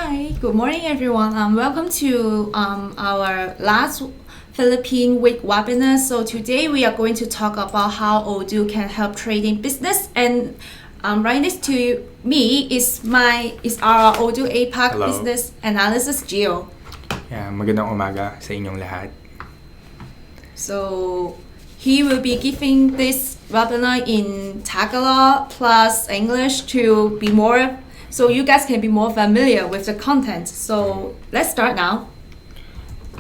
Hi, good morning everyone. Welcome to our last Philippine week webinar. So today we are going to talk about how Odoo can help trading business. And right next to me is our Odoo APAC Hello. Business Analysis Gio. Yeah, magandang umaga sa inyong lahat. So he will be giving this webinar in Tagalog plus English to be more, so you guys can be more familiar with the content. So let's start now.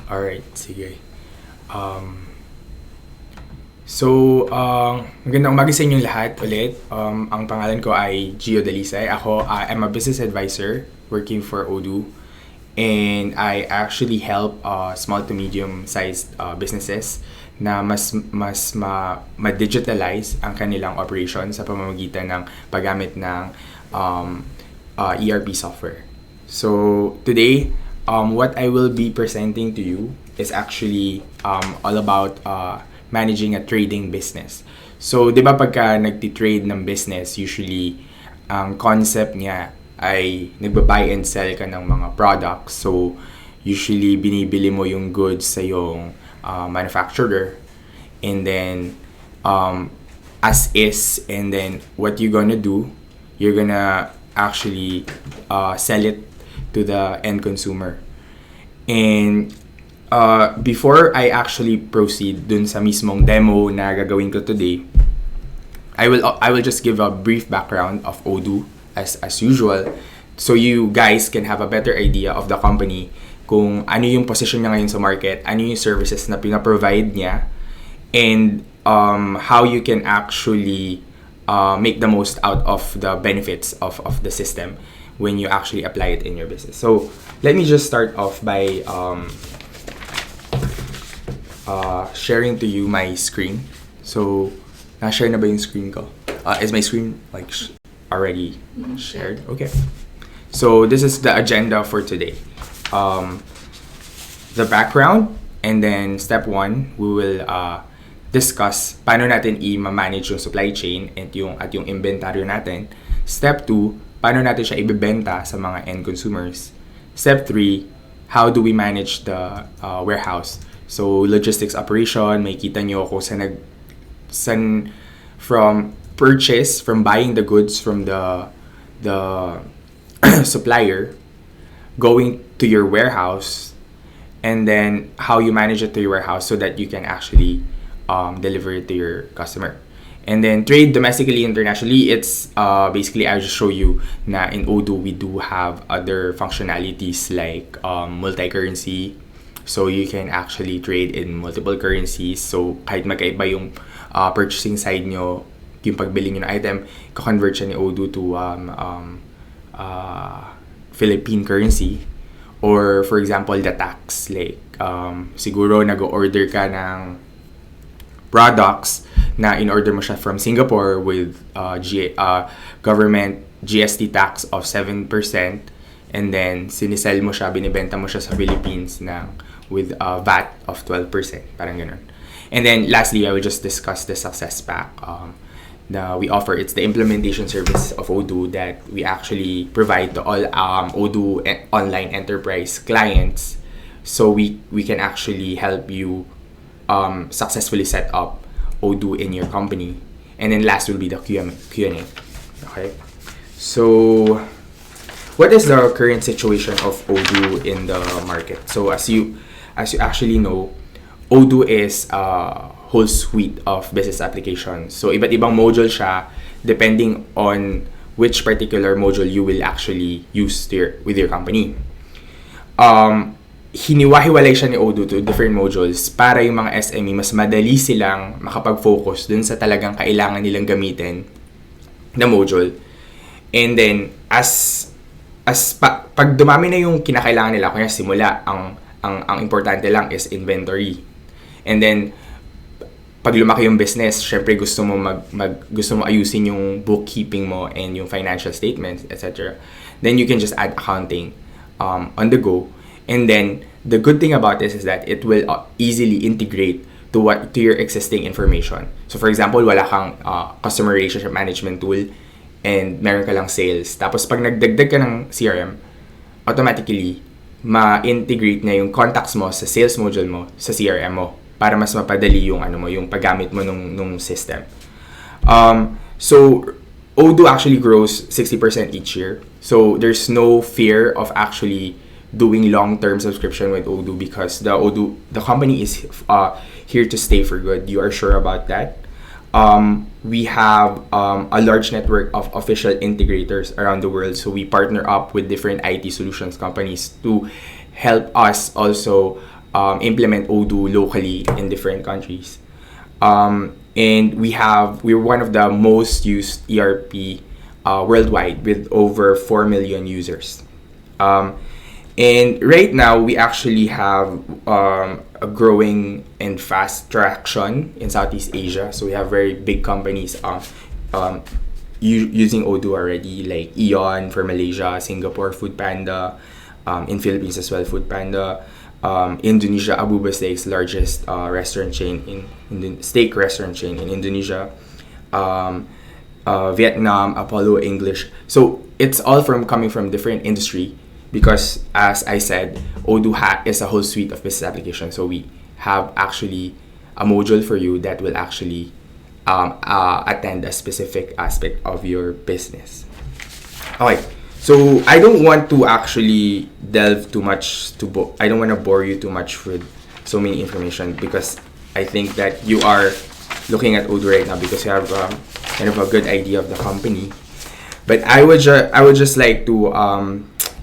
Alright, sige. Magandang umaga sa inyong lahat ulit. Ang pangalan ko ay Gio Dalisay. I'm a business advisor working for Odoo. And I actually help small to medium-sized businesses na mas ma-digitalize ang kanilang operation sa pamamagitan ng paggamit ng ERP software. So today, what I will be presenting to you is actually all about managing a trading business. So, di ba pagka nagti-trade ng business, usually ang concept niya ay nagba-buy and sell ka ng mga products. So, usually binibili mo yung goods sa yung manufacturer, and then as is, and then what you're gonna do, you're gonna actually sell it to the end consumer. And before I actually proceed dun sa mismong demo na gagawin ko today, I will just give a brief background of Odoo as usual, so you guys can have a better idea of the company, kung ano yung position niya ngayon sa market, ano yung services na pinaprovide niya, and how you can actually make the most out of the benefits of the system when you actually apply it in your business. So let me just start off by sharing to you my screen. So na-share na ba yung screen ko? Is my screen like already shared? Okay. So this is the agenda for today. The background, and then step 1, we will discuss paano natin i-manage yung supply chain at yung inventaryo natin. Step 2, paano natin siya ibebenta sa mga end consumers. Step 3, how do we manage the warehouse? So logistics operation, may kita nyo kung saan from purchase, from buying the goods from the supplier, going to your warehouse, and then how you manage it to your warehouse so that you can actually deliver it to your customer. And then trade domestically, internationally, it's basically I'll just show you na in Odoo we do have other functionalities like multi-currency, so you can actually trade in multiple currencies. So kahit magkaiba yung purchasing side nyo, yung pagbili nyo ng item, i-convert siya ni Odoo to Philippine currency. Or for example, the tax, like siguro nag-order ka ng products na in-order mo siya from Singapore with government GST tax of 7%, and then sinisell mo siya, binibenta mo siya sa Philippines with VAT of 12%, parang ganun. And then lastly, I will just discuss the success pack that we offer. It's the implementation service of Odoo that we actually provide to all Odoo online enterprise clients, so we can actually help you successfully set up Odoo in your company. And then last will be the Q&A. Okay, so what is the current situation of Odoo in the market? So as you actually know, Odoo is whole suite of business applications. So iba't ibang module siya depending on which particular module you will actually use with your company. Hiniwa-hiwalay siya ni Odoo to different modules para yung mga SME mas madali silang makapag-focus dun sa talagang kailangan nilang gamitin na module. And then pag dumami na yung kinakailangan nila, kaya simula ang importante lang is inventory. And then pag lumaki yung business, syempre gusto mo ayusin yung bookkeeping mo and yung financial statements, etc. Then you can just add accounting on the go. And then the good thing about this is that it will easily integrate to your existing information. So for example, wala kang customer relationship management tool and meron ka lang sales. Tapos pag nagdagdag ka ng CRM, automatically ma-integrate na yung contacts mo sa sales module mo sa CRM mo para mas mapadali yung yung paggamit mo nung system. So Odoo actually grows 60% each year. So there's no fear of actually doing long-term subscription with Odoo because the company is here to stay for good. You are sure about that. We have a large network of official integrators around the world. So we partner up with different IT solutions companies to help us also implement Odoo locally in different countries. And we're one of the most used ERP worldwide with over 4 million users. And right now, we actually have a growing and fast traction in Southeast Asia. So we have very big companies using Odoo already, like Eon for Malaysia, Singapore, Foodpanda, in Philippines as well, Foodpanda, Indonesia, Abuba Steaks, largest restaurant chain steak restaurant chain in Indonesia, Vietnam, Apollo English. So it's all coming from different industry. Because, as I said, Odoo is a whole suite of business applications. So we have actually a module for you that will actually attend a specific aspect of your business. Okay, so I don't want to actually delve too much I don't want to bore you too much with so many information because I think that you are looking at Odoo right now because you have kind of a good idea of the company. But I would just like to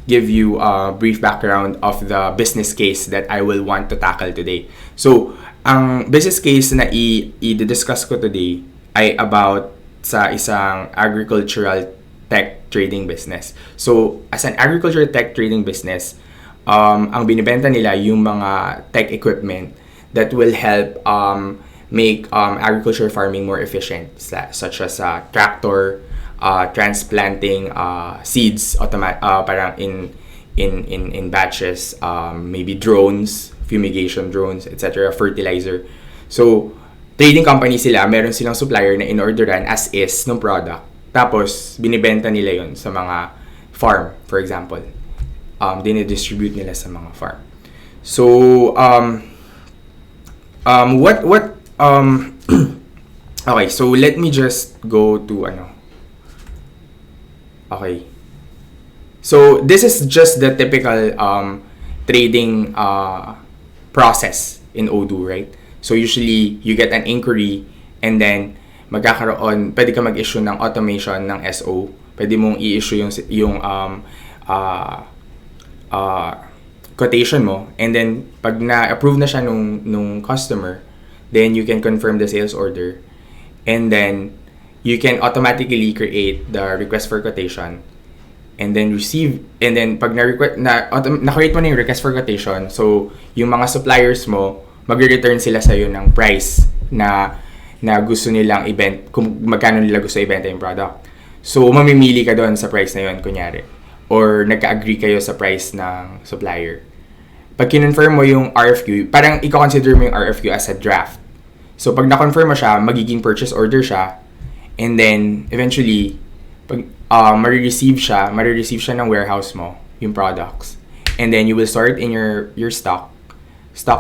give you a brief background of the business case that I will want to tackle today. So, ang business case na i-discuss ko today ay about sa isang agricultural tech trading business. So, as an agricultural tech trading business, ang binibenta nila yung mga tech equipment that will help make agriculture farming more efficient, such as tractor, transplanting seeds parang in batches, maybe drones, fumigation drones, etc., fertilizer. So trading company sila, meron silang supplier na inorderan as is ng product, tapos binibenta nila yon sa mga farm, for example. Dinidistribute nila sa mga farm. So okay, so let me just go to Okay. So this is just the typical trading process in Odoo, right? So usually you get an inquiry and then pwede ka mag-issue ng automation ng SO. Pwede mong i-issue yung quotation mo, and then pag na-approve na siya nung customer, then you can confirm the sales order, and then you can automatically create the request for quotation and then receive, and then pag na-create mo na yung request for quotation, so yung mga suppliers mo, mag-return sila sa'yo ng price na gusto nilang kung magkano nila gusto ibenta yung product. So mamimili ka doon sa price na yun, kunyari. Or nagka-agree kayo sa price ng supplier. Pag kinonfirm mo yung RFQ, parang i-consider mo yung RFQ as a draft. So pag na-confirm mo siya, magiging purchase order siya. And then, eventually, pag marireceive siya ng warehouse mo, yung products. And then, you will store it in your stock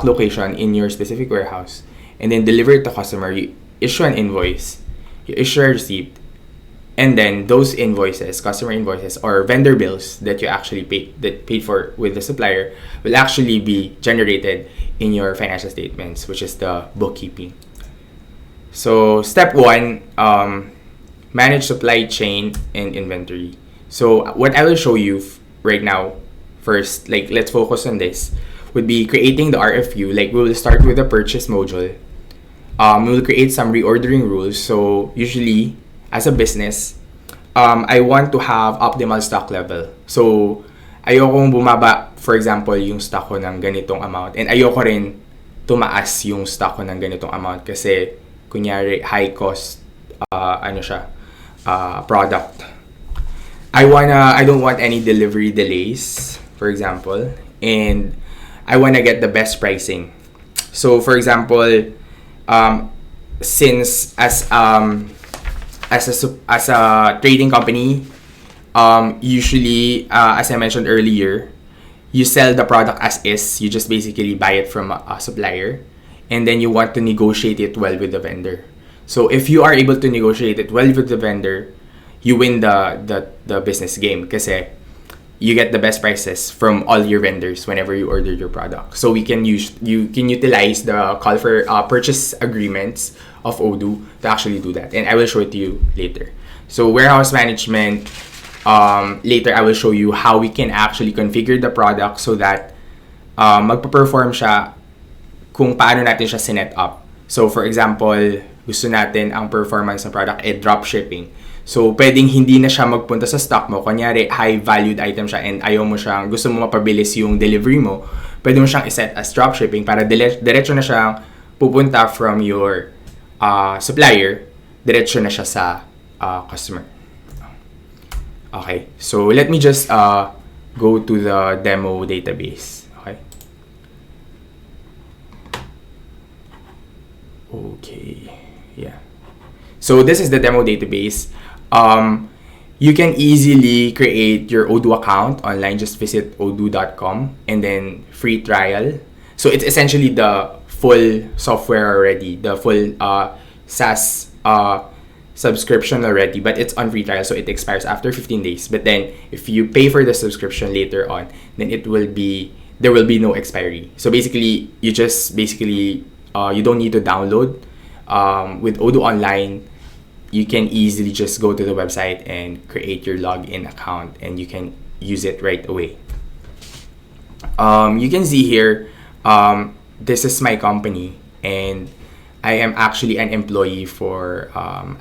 location in your specific warehouse. And then, deliver it to customer. You issue an invoice. You issue a receipt. And then, those invoices, customer invoices, or vendor bills that you actually paid for with the supplier will actually be generated in your financial statements, which is the bookkeeping. So, step 1, manage supply chain and inventory. So, what I will show you right now, first, let's focus on this, would be creating the RFQ. We will start with the purchase module. We will create some reordering rules. So, usually, as a business, I want to have optimal stock level. So, ayokong bumaba, for example, yung stock ko ng ganitong amount. And ayoko rin tumaas yung stock ko ng ganitong amount kasi kunyari high cost product. I don't want any delivery delays, for example, and I want to get the best pricing. So for example, since as a trading company, usually as I mentioned earlier, you sell the product as is. You just basically buy it from a supplier, and then you want to negotiate it well with the vendor. So if you are able to negotiate it well with the vendor, you win the business game kasi you get the best prices from all your vendors whenever you order your product. So you can utilize the call for purchase agreements of Odoo to actually do that, and I will show it to you later. So warehouse management, later I will show you how we can actually configure the product so that magpa-perform siya kung paano natin siya sinet up. So for example, gusto natin ang performance ng product dropshipping. So pwedeng hindi na siya magpunta sa stock mo. Kunyari, high valued item siya and ayaw mo siyang, gusto mo mapabilis yung delivery mo, pwede mo siyang iset as dropshipping para diretso na siyang pupunta from your supplier, diretso na siya sa customer. Okay, so let me just go to the demo database. Okay, yeah. So this is the demo database. You can easily create your Odoo account online. Just visit odoo.com and then free trial. So it's essentially the full software already, the full SaaS subscription already, but it's on free trial, so it expires after 15 days. But then if you pay for the subscription later on, then there will be no expiry. So basically you you don't need to download. With Odoo Online, you can easily just go to the website and create your login account, and you can use it right away. You can see here, this is my company, and I am actually an employee for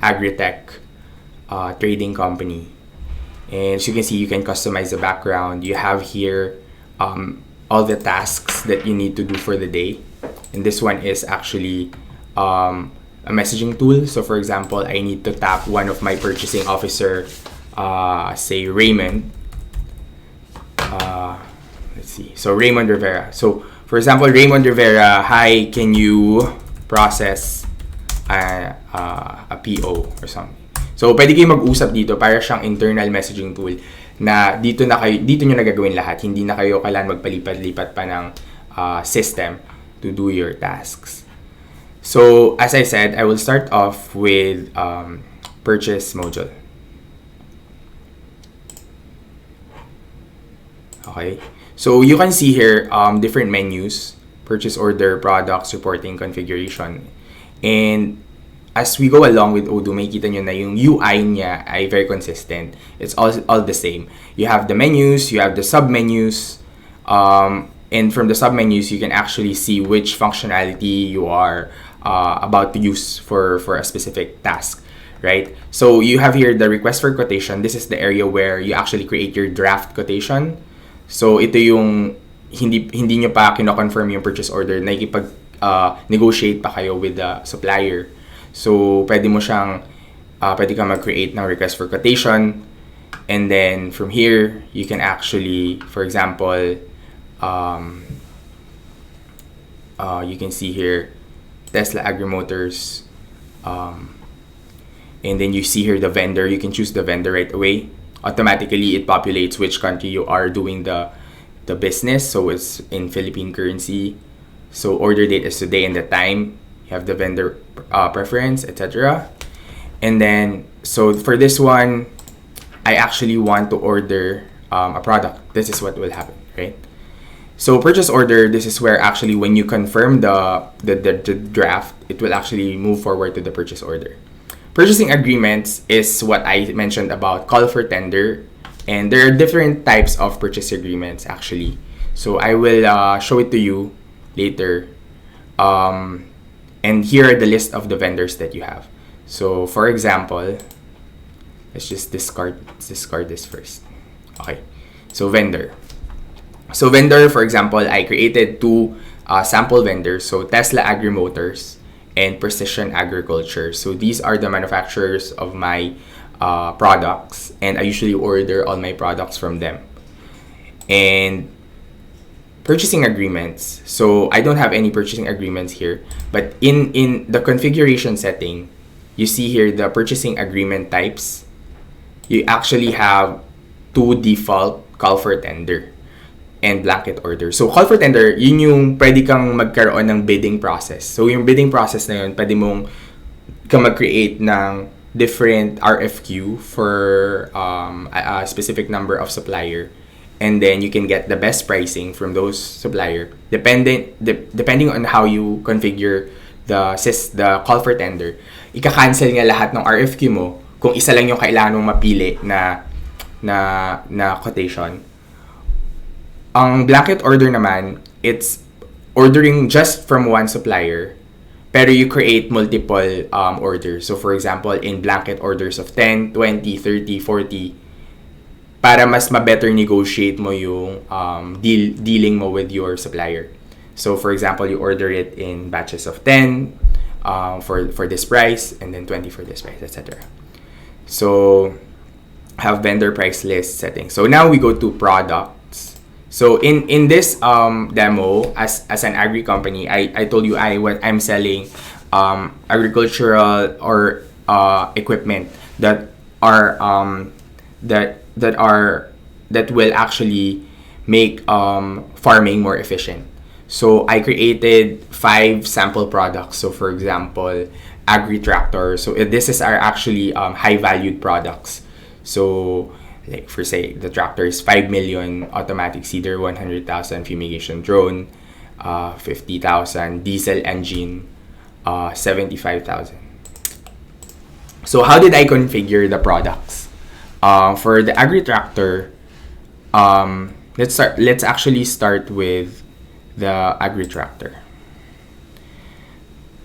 agritech trading company. And as you can see, you can customize the background. You have here all the tasks that you need to do for the day. And this one is actually a messaging tool. So for example, I need to tap one of my purchasing officer, say Raymond. Let's see. So Raymond Rivera. So for example, Raymond Rivera, hi, can you process a PO or something? So pwede kayo mag-usap dito, para siyang internal messaging tool na dito nyo nagagawin lahat. Hindi na kayo kailangan magpalipat-lipat pa ng system to do your tasks. So as I said, I will start off with purchase module. Okay, so you can see here different menus: purchase order, products, reporting, configuration. And as we go along with Odoo, makikita nyo na yung UI niya ay very consistent. It's all the same. You have the menus, you have the sub-menus, and from the sub-menus, you can actually see which functionality you are about to use for a specific task, right? So you have here the request for quotation. This is the area where you actually create your draft quotation. So ito yung hindi nyo pa kino-confirm yung purchase order, nakikipag-negotiate pa kayo with the supplier. So pwede ka mag-create ng request for quotation, and then from here you can actually, for example, you can see here Tesla Agri-Motors, and then you see here the vendor. You can choose the vendor right away. Automatically it populates which country you are doing the business. So it's in Philippine currency. So order date is today and the time. You have the vendor preference, etc. And then, so for this one, I actually want to order a product. This is what will happen, right? So purchase order, this is where actually when you confirm the draft, it will actually move forward to the purchase order. Purchasing agreements is what I mentioned about call for tender. And there are different types of purchase agreements actually. So I will show it to you later. And here are the list of the vendors that you have. So for example, let's just discard this first. Okay, so vendor. So vendor, for example, I created two sample vendors. So Tesla Agri-Motors and Precision Agriculture. So these are the manufacturers of my products, and I usually order all my products from them. And purchasing agreements. So I don't have any purchasing agreements here, but in the configuration setting, you see here the purchasing agreement types. You actually have two default call for tender. and blanket order. So, call for tender, yun yung pwede kang magkaroon ng bidding process. So, yung bidding process na yun, pwede mong mag-create ng different RFQ for a specific number of supplier. And then, you can get the best pricing from those supplier. Depending on how you configure the call for tender, ika-cancel nga lahat ng RFQ mo kung isa lang yung kailangan mong mapili na quotation. Ang blanket order naman, it's ordering just from one supplier, pero you create multiple orders. So for example, in blanket orders of 10, 20, 30, 40, para mas ma-better negotiate mo yung dealing mo with your supplier. So for example, you order it in batches of 10 for this price, and then 20 for this price, etc. So have vendor price list settings. So now we go to products. So in this demo, as an agri company, I told you I'm selling agricultural or equipment that will actually make farming more efficient. So I created 5 sample products. So for example, agri tractor. So this is our actually high valued products. So like for say the tractor is 5 million, automatic seeder 100,000, fumigation drone 50,000, diesel engine 75,000. So how did I configure the products? For the agri tractor, let's actually start with the agri tractor.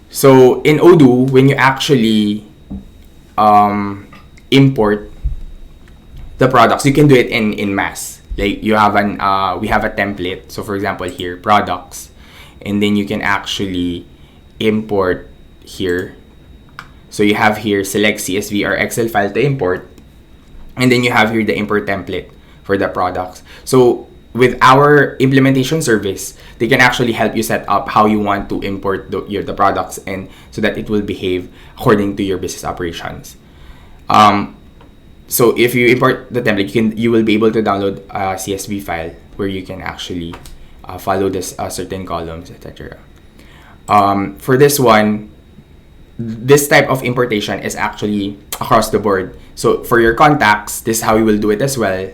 So in Odoo, when you actually import the products, you can do it in mass. Like we have a template. So for example here, products, and then you can actually import here. So you have here select CSV or Excel file to import, and then you have here the import template for the products. So with our implementation service, they can actually help you set up how you want to import the products, and so that it will behave according to your business operations. So if you import the template, you will be able to download a CSV file where you can actually follow this certain columns, etc. For this one, this type of importation is actually across the board. So for your contacts, this is how you will do it as well.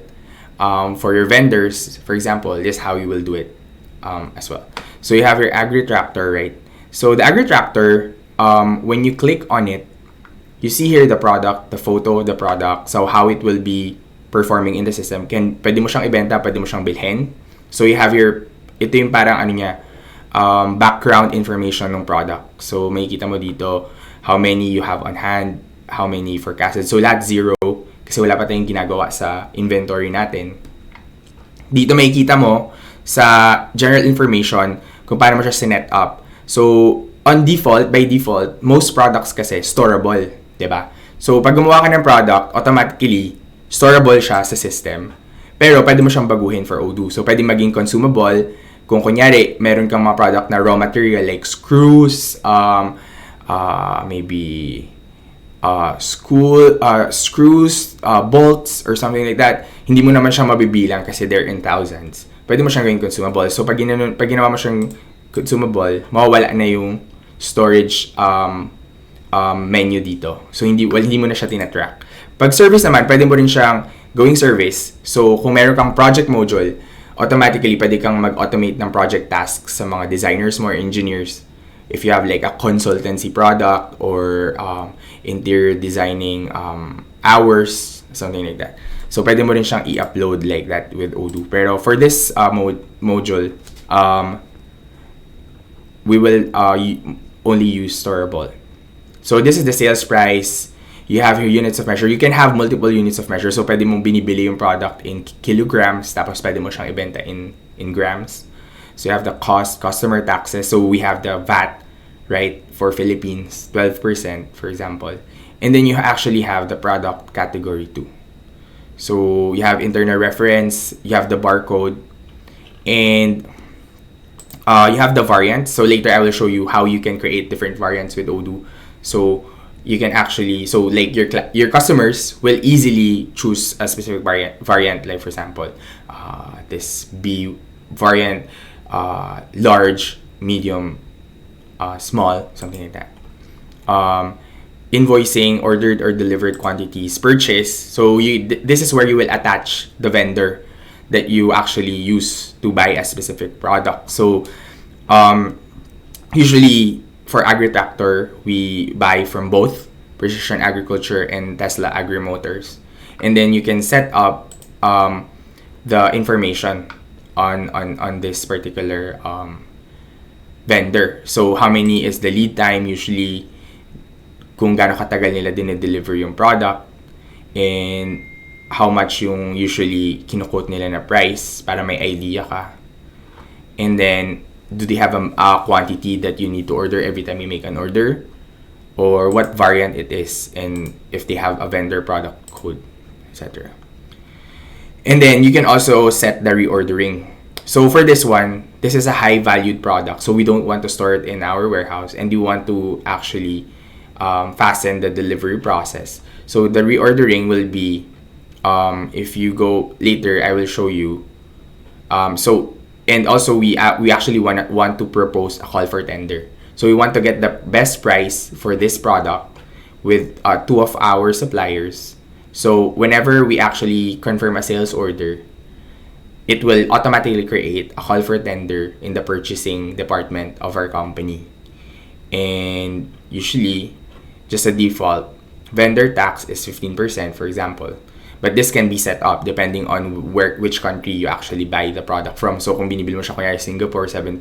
For your vendors, for example, this is how you will do it as well. So you have your agri tractor, right? So the agri tractor, when you click on it, you see here the product, the photo, the product, so how it will be performing in the system. Pwede mo siyang ibenta, pwede mo siyang bilhin. So you have ito yung parang background information ng product. So makikita mo dito how many you have on hand, how many forecasted. So lahat 0 kasi wala pa tayong ginagawa sa inventory natin. Dito makikita mo sa general information kung paano mo siya sinet up. So by default, most products kasi storable. Diba? So, pag gumawa ka ng product, automatically, storable siya sa system. Pero, pwede mo siyang baguhin for Odoo. So, pwede maging consumable. Kung kunyari, meron kang mga product na raw material like screws, maybe screws, bolts, or something like that, hindi mo naman siya mabibilang kasi they're in thousands. Pwede mo siyang gawing consumable. So, pag ginawa mo siyang consumable, mawawala na yung storage menu dito. So, hindi mo na siya tinatrack. Pag service naman, pwede mo rin siyang gawing service. So, kung meron kang project module, automatically, pwede kang mag-automate ng project tasks sa mga designers mo or engineers. If you have like a consultancy product or interior designing hours, something like that. So, pwede mo rin siyang i-upload like that with Odoo. Pero for this module, we will only use storable. So, this is the sales price. You have your units of measure. You can have multiple units of measure. So, pwede mong binibili yung product in kilograms, tapos pwede mo siyang ibenta in grams. So, you have the cost, customer taxes. So, we have the VAT, right, for Philippines, 12%, for example. And then, you actually have the product category too. So, you have internal reference, you have the barcode, and you have the variants. So, later, I will show you how you can create different variants with Odoo. So you can actually, like your customers will easily choose a specific variant. Like for example, this variant, large, medium, small, something like that. Invoicing, ordered or delivered quantities, purchase. So this is where you will attach the vendor that you actually use to buy a specific product. So usually for agri-tractor, we buy from both Precision Agriculture and Tesla Agri-Motors. And then you can set up the information on this particular vendor. So how many is the lead time, usually kung gaano katagal nila dinedeliver yung product, and how much yung usually kinuquote nila na price para may idea ka. And then, do they have a quantity that you need to order every time you make an order? Or what variant it is, and if they have a vendor product code, etc. And then, you can also set the reordering. So for this one, this is a high valued product. So we don't want to store it in our warehouse, and we want to actually fasten the delivery process. So the reordering will be, if you go later, I will show you. And also we actually want to propose a call for tender. So we want to get the best price for this product with 2 of our suppliers. So whenever we actually confirm a sales order, it will automatically create a call for tender in the purchasing department of our company. And usually, just a default, vendor tax is 15%, for example. But this can be set up depending on which country you actually buy the product from. So kung binibili mo siya kunyari Singapore, 7%,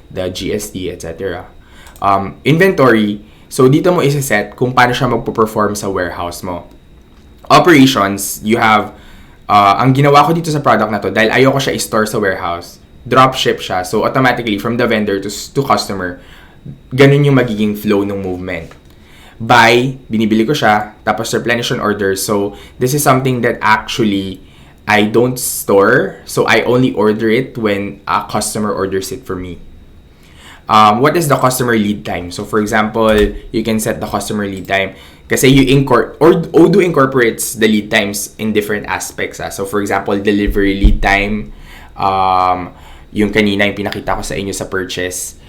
the GST, etc. Inventory, so dito mo isa-set kung paano siya magpo-perform sa warehouse mo. Operations, you have, ang ginawa ko dito sa product na to, dahil ayoko siya i-store sa warehouse, dropship siya. So automatically, from the vendor to customer, ganun yung magiging flow ng movement. Buy, binibili ko siya, tapos replenish on order. So this is something that actually I don't store. So I only order it when a customer orders it for me. What is the customer lead time? So for example, you can set the customer lead time kasi Odoo incorporates the lead times in different aspects. So for example, delivery lead time, yung kanina yung pinakita ko sa inyo sa purchase,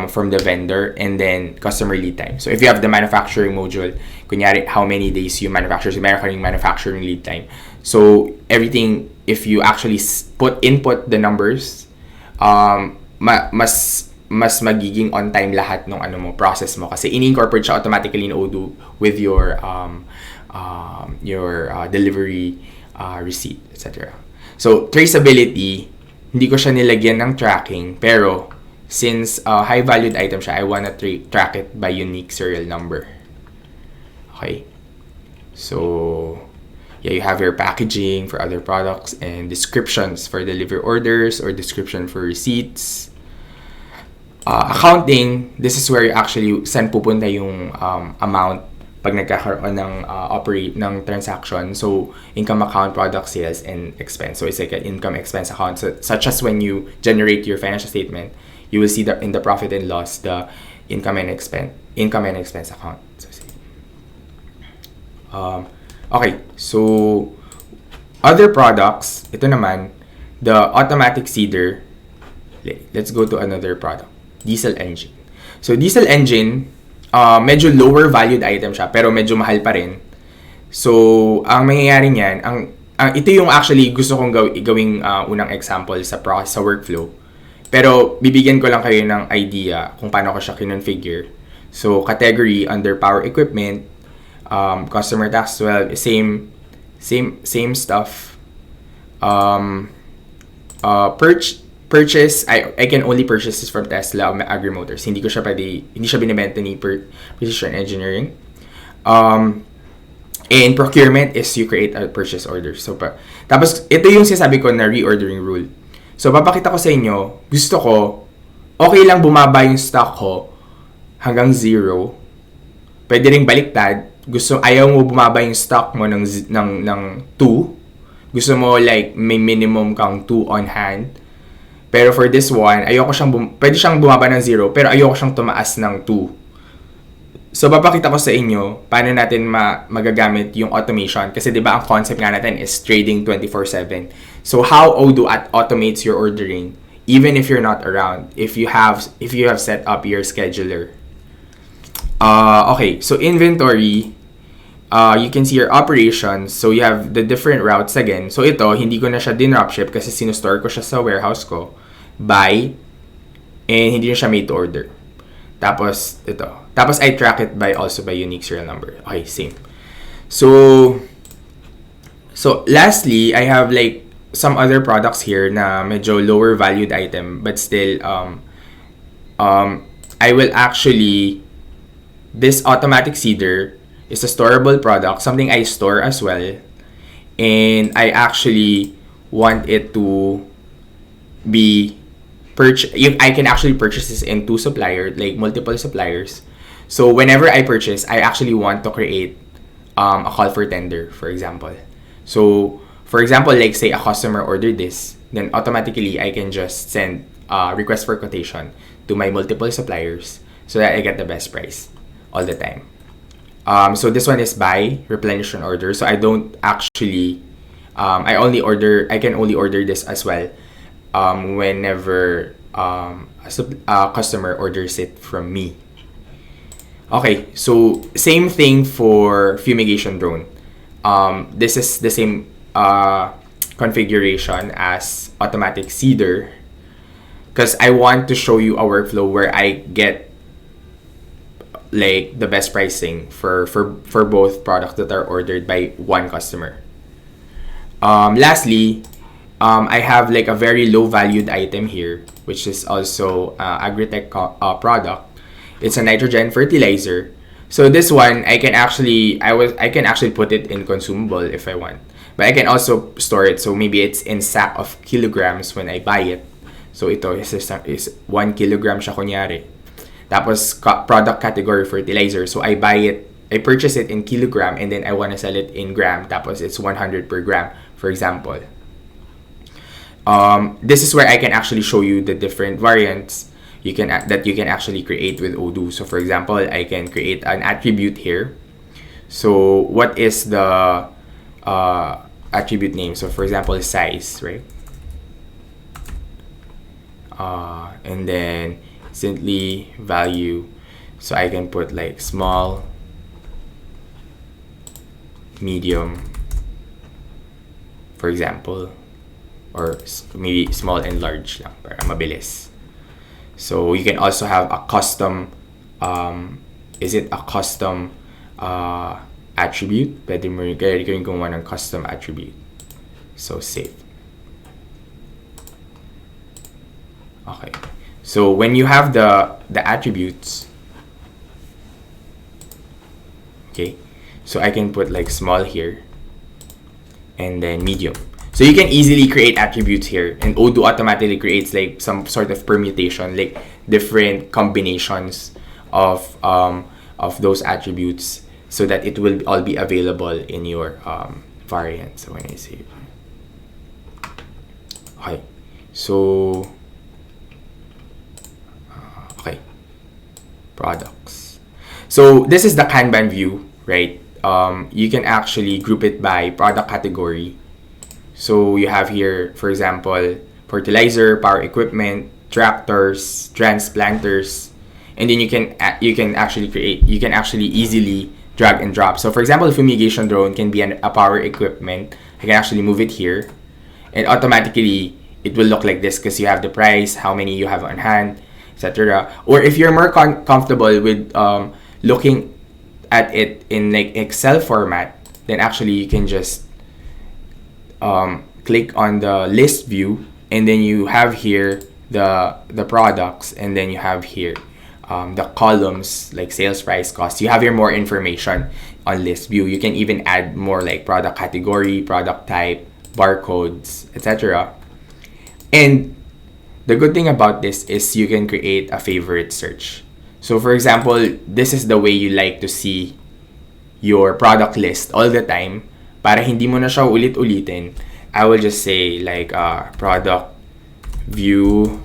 from the vendor, and then customer lead time. So if you have the manufacturing module, kunyari how many days you manufacture, so meron ka ring manufacturing lead time. So everything, if you actually input the numbers, mas magiging on time lahat ng process mo kasi in-incorporate siya automatically in Odoo with your delivery receipt, etc. So traceability, hindi ko siya nilagyan ng tracking, pero since high valued item siya, I wanna track it by unique serial number. Okay. So yeah, you have your packaging for other products and descriptions for delivery orders or description for receipts. Accounting, this is where you actually saan pupunta yung amount pag nagkakaroon ng transaction. So income account, product sales, and expense. So it's like an income expense account. So, such as when you generate your financial statement, you will see that in the profit and loss, the income and expense account. Okay, so other products, ito naman, the automatic seeder. Let's go to another product, diesel engine. So diesel engine, medyo lower valued item siya, pero medyo mahal pa rin. So ang mangyayari niyan, ito yung actually gusto kong gawing unang example sa workflow. Pero bibigyan ko lang kayo ng idea kung paano ko siya kinonfigure. So category under power equipment, customer tax, well, same stuff. Purchase, I can only purchase this from Tesla o Agri-Motors. Hindi siya binibenta ni Precision Engineering. And procurement is you create a purchase order. So tapos ito yung sinasabi ko na reordering rule. So, papakita ko sa inyo, gusto ko, okay lang bumaba yung stock ko hanggang 0. Pwede ring baliktad. Ayaw mo bumaba yung stock mo ng 2. Gusto mo like, may minimum kang 2 on hand. Pero for this one, pwede siyang bumaba ng 0, pero ayoko siyang tumaas ng 2. So, papakita ko sa inyo paano natin magagamit yung automation. Kasi di ba ang concept nga natin is trading 24/7. So, how Odoo automates your ordering even if you're not around, if you have set up your scheduler. Okay, so inventory, you can see your operations. So, you have the different routes again. So, ito, hindi ko na siya dropship kasi sinustore ko siya sa warehouse ko. Buy, and hindi na siya made to order. Tapos, ito. Tapos, I track it by unique serial number. Okay, same. So lastly, I have like some other products here na medyo lower valued item, but still, I will actually, this automatic seeder is a storable product, something I store as well. And I actually want it to be I can actually purchase this in two suppliers, like multiple suppliers. So whenever I purchase, I actually want to create a call for tender, for example. So for example, like say a customer ordered this, then automatically I can just send a request for quotation to my multiple suppliers so that I get the best price all the time. So this one is buy, replenish and order. So I don't actually, I can only order this as well whenever a customer orders it from me. Okay, so same thing for fumigation drone. This is the same configuration as automatic seeder because I want to show you a workflow where I get like the best pricing for both products that are ordered by one customer. Lastly, I have like a very low valued item here, which is also agritech product. It's a nitrogen fertilizer. So this one I can actually put it in consumable if I want, but I can also store it. So maybe it's in sack of kilograms when I buy it. So ito is 1 kilogram siya kunyari. Tapos product category fertilizer. So I purchase it in kilogram and then I want to sell it in gram. Tapos it's 100 per gram, for example. This is where I can actually show you the different variants that you can actually create with Odoo. So for example, I can create an attribute here. So what is the attribute name? So for example, size, right? And then instantly value. So I can put like small, medium, for example, or maybe small and large lang para mabilis. So you can also have a custom, attribute? Pwede mo rin gumawa ng custom attribute. So save. Okay. So when you have the attributes, okay, so I can put like small here and then medium. So you can easily create attributes here, and Odoo automatically creates like some sort of permutation, like different combinations of those attributes, so that it will all be available in your variant. So when I save, okay, so okay, products. So this is the Kanban view, right? You can actually group it by product category. So you have here, for example, fertilizer, power equipment, tractors, transplanters, and then you can actually easily drag and drop. So for example, fumigation drone can be a power equipment. I can actually move it here, and automatically it will look like this because you have the price, how many you have on hand, etc. Or if you're more comfortable with looking at it in like Excel format, then actually you can just click on the list view, and then you have here the products, and then you have here the columns like sales price, cost. You have here more information on list view. You can even add more like product category, product type, barcodes, etc. And the good thing about this is you can create a favorite search. So for example, this is the way you like to see your product list all the time. Para hindi mo na siya ulit-ulitin, I will just say like product view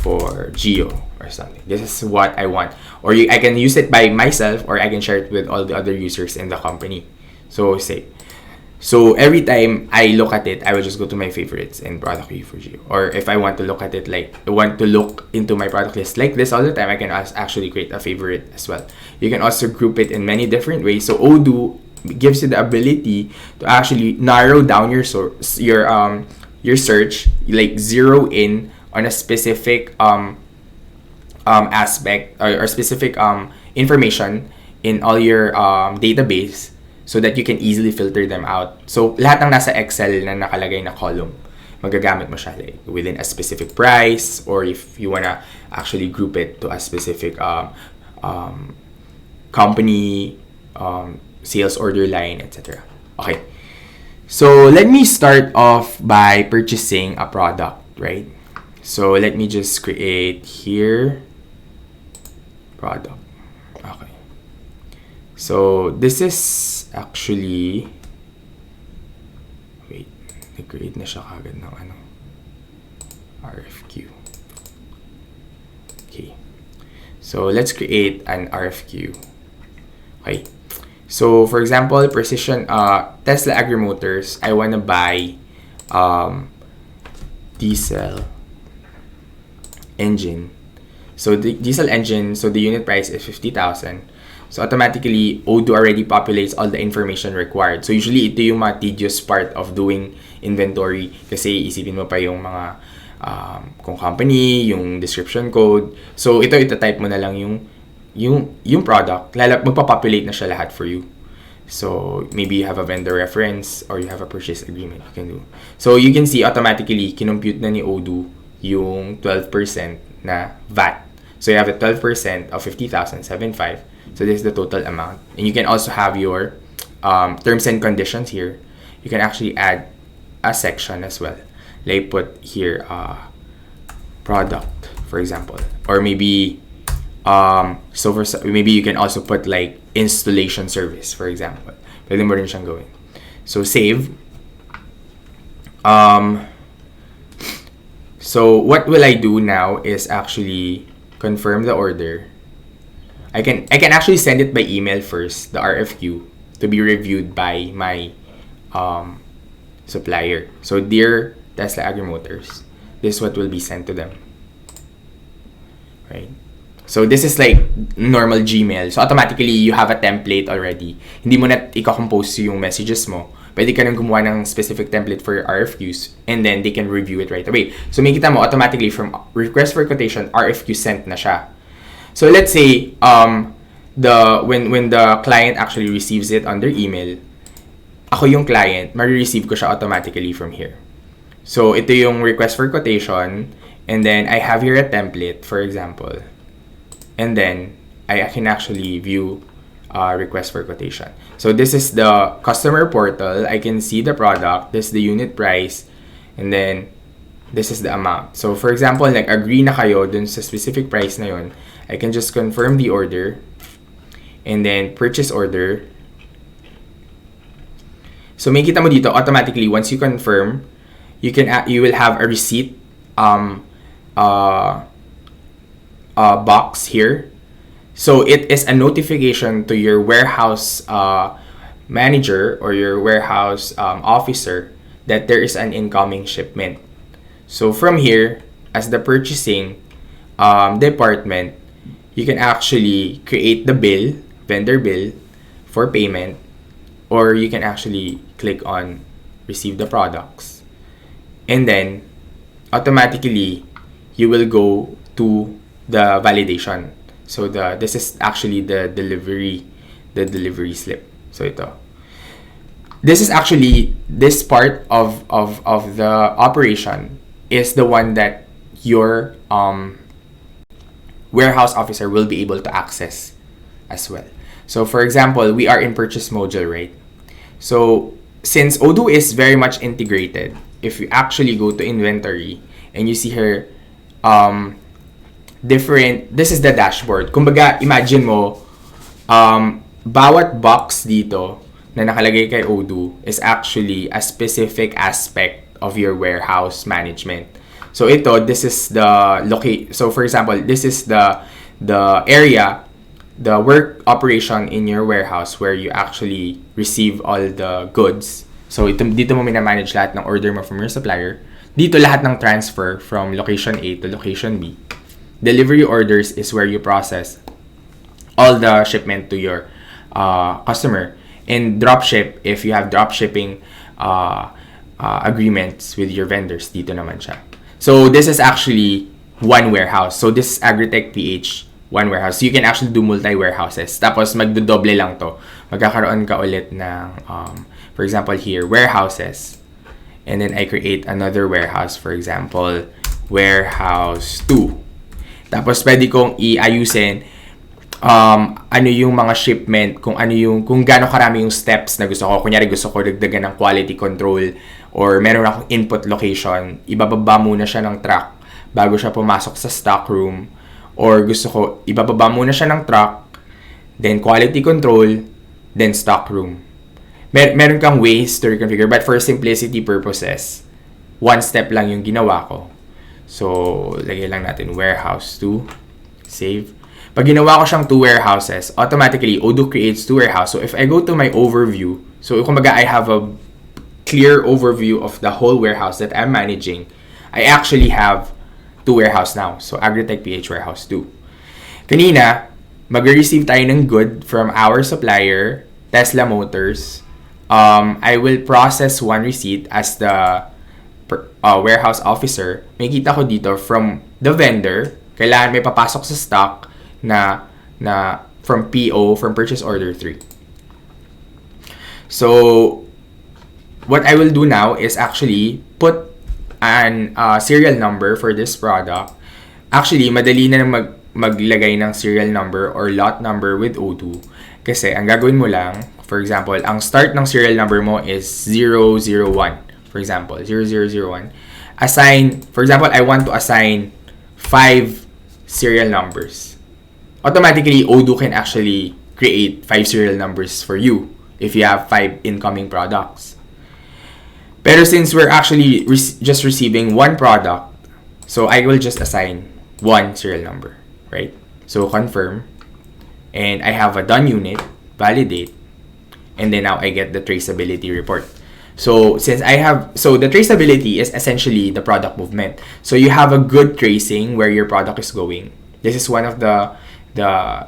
for Geo. or something. This is what I want. Or I can use it by myself, or I can share it with all the other users in the company. So every time I look at it, I will just go to my favorites in product view for Geo. Or if I want to look at it I want to look into my product list like this all the time, I can actually create a favorite as well. You can also group it in many different ways. So Odoo gives you the ability to actually narrow down your search, like zero in on a specific aspect or specific information in all your database, so that you can easily filter them out. So, lahat ng nasa Excel na nakalagay na column, magagamit mo siya like within a specific price, or if you wanna actually group it to a specific company, sales order line, etc. Okay. So, let me start off by purchasing a product, right? So, let me just create here product. Okay. So, this is actually, wait, nag-create na siya kagad ng RFQ. Okay. So, let's create an RFQ. Okay. So, for example, Precision, Tesla Agri Motors, I want to buy diesel engine. So, the diesel engine, so the unit price is 50,000. So, automatically, Odoo already populates all the information required. So, usually, ito yung mga tedious part of doing inventory. Kasi, isipin mo pa yung mga kung company, yung description code. So, ito type mo na lang yung product. Magpa-populate na siya lahat for you. So, maybe you have a vendor reference or you have a purchase agreement you can do. So, you can see automatically, kinompute na ni Odoo yung 12% na VAT. So, you have a 12% of 50,075. So, this is the total amount. And you can also have your terms and conditions here. You can actually add a section as well. Like, put here, product, for example. Or maybe, maybe you can also put like installation service, for example. Pwede mo rin siyang gawin. So, save. So, what will I do now is actually confirm the order. I can actually send it by email first, the RFQ, to be reviewed by my supplier. So, dear Tesla Agri Motors, this is what will be sent to them. Right? So, this is like normal Gmail. So, automatically, you have a template already. Hindi mo na i-compose yung messages mo. Pwede ka nang gumawa ng specific template for your RFQs, and then they can review it right away. So, makikita mo automatically from request for quotation, RFQ sent na siya. So, let's say, when the client actually receives it on their email, ako yung client, ma-receive ko siya automatically from here. So, ito yung request for quotation, and then I have here a template, for example. And then, I can actually view request for quotation. So, this is the customer portal. I can see the product. This is the unit price. And then, this is the amount. So, for example, like, agree na kayo dun sa specific price na yun. I can just confirm the order. And then, purchase order. So, makikita mo dito, automatically, once you confirm, you will have a receipt box here. So, it is a notification to your warehouse manager or your warehouse officer that there is an incoming shipment. So, from here, as the purchasing department, you can actually create the bill, vendor bill, for payment, or you can actually click on receive the products. And then, automatically, you will go to the validation. So, this is actually the delivery slip. So, ito. This is actually, this part of the operation is the one that your warehouse officer will be able to access as well. So, for example, we are in purchase module, right? So, since Odoo is very much integrated, if you actually go to inventory and you see here, this is the dashboard. Kumbaga, imagine mo, bawat box dito na nakalagay kay Odoo is actually a specific aspect of your warehouse management. So this is the so for example, this is the area, the work operation in your warehouse where you actually receive all the goods. So dito mo minamanage lahat ng order mo from your supplier. Dito lahat ng transfer from location A to location B. Delivery orders is where you process all the shipment to your customer. And dropship, if you have dropshipping agreements with your vendors, dito naman siya. So this is actually one warehouse. So this is Agritech PH, one warehouse. So you can actually do multi-warehouses. Tapos magdodoble lang to. Magkakaroon ka ulit ng, for example here, warehouses. And then I create another warehouse, for example, warehouse 2. Tapos pwede kong iayusin ano yung mga shipment, kung gaano karami yung steps na gusto ko. Kunyari gusto ko dagdagan ng quality control or meron akong input location, ibababa muna siya ng truck bago siya pumasok sa stock room. Or gusto ko, ibababa muna siya ng truck, then quality control, then stock room. Meron kang ways to reconfigure, but for simplicity purposes, one step lang yung ginawa ko. So, lagay lang natin warehouse 2, save. Pag ginawa ko siyang 2 warehouses, automatically, Odoo creates 2 warehouses. So, if I go to my overview, so kumbaga I have a clear overview of the whole warehouse that I'm managing, I actually have 2 warehouse now. So, Agritech PH Warehouse 2. Kanina, mag-receive tayo ng good from our supplier, Tesla Motors. I will process one receipt as the warehouse officer. May kita ko dito from the vendor, kailangan may papasok sa stock na from PO, from purchase order 3. So, what I will do now is actually put an serial number for this product. Actually, madali na maglagay ng serial number or lot number with Odoo. Kasi, ang gagawin mo lang, for example, ang start ng serial number mo is 001. For example, 0001. Assign, for example, I want to assign 5 serial numbers. Automatically, Odoo can actually create 5 serial numbers for you if you have 5 incoming products. Pero since we're actually just receiving one product, so I will just assign one serial number, right? So confirm, and I have a done unit, validate, and then now I get the traceability report. So since the traceability is essentially the product movement. So you have a good tracing where your product is going. This is one of the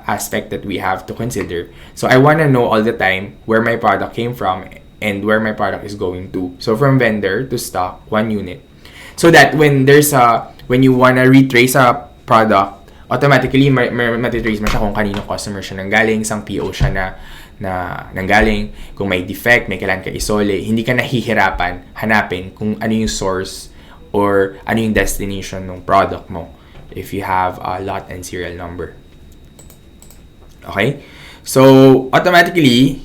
aspect that we have to consider. So I want to know all the time where my product came from and where my product is going to. So from vendor to stock, 1 unit. So that when you wanna retrace a product, automatically matitrace mo siya kung kanino customer siya nanggaling, sang PO siya na nanggaling, kung may defect, may kailangan ka isole, hindi ka nahihirapan hanapin kung ano yung source or ano yung destination ng product mo if you have a lot and serial number. Okay? So, automatically,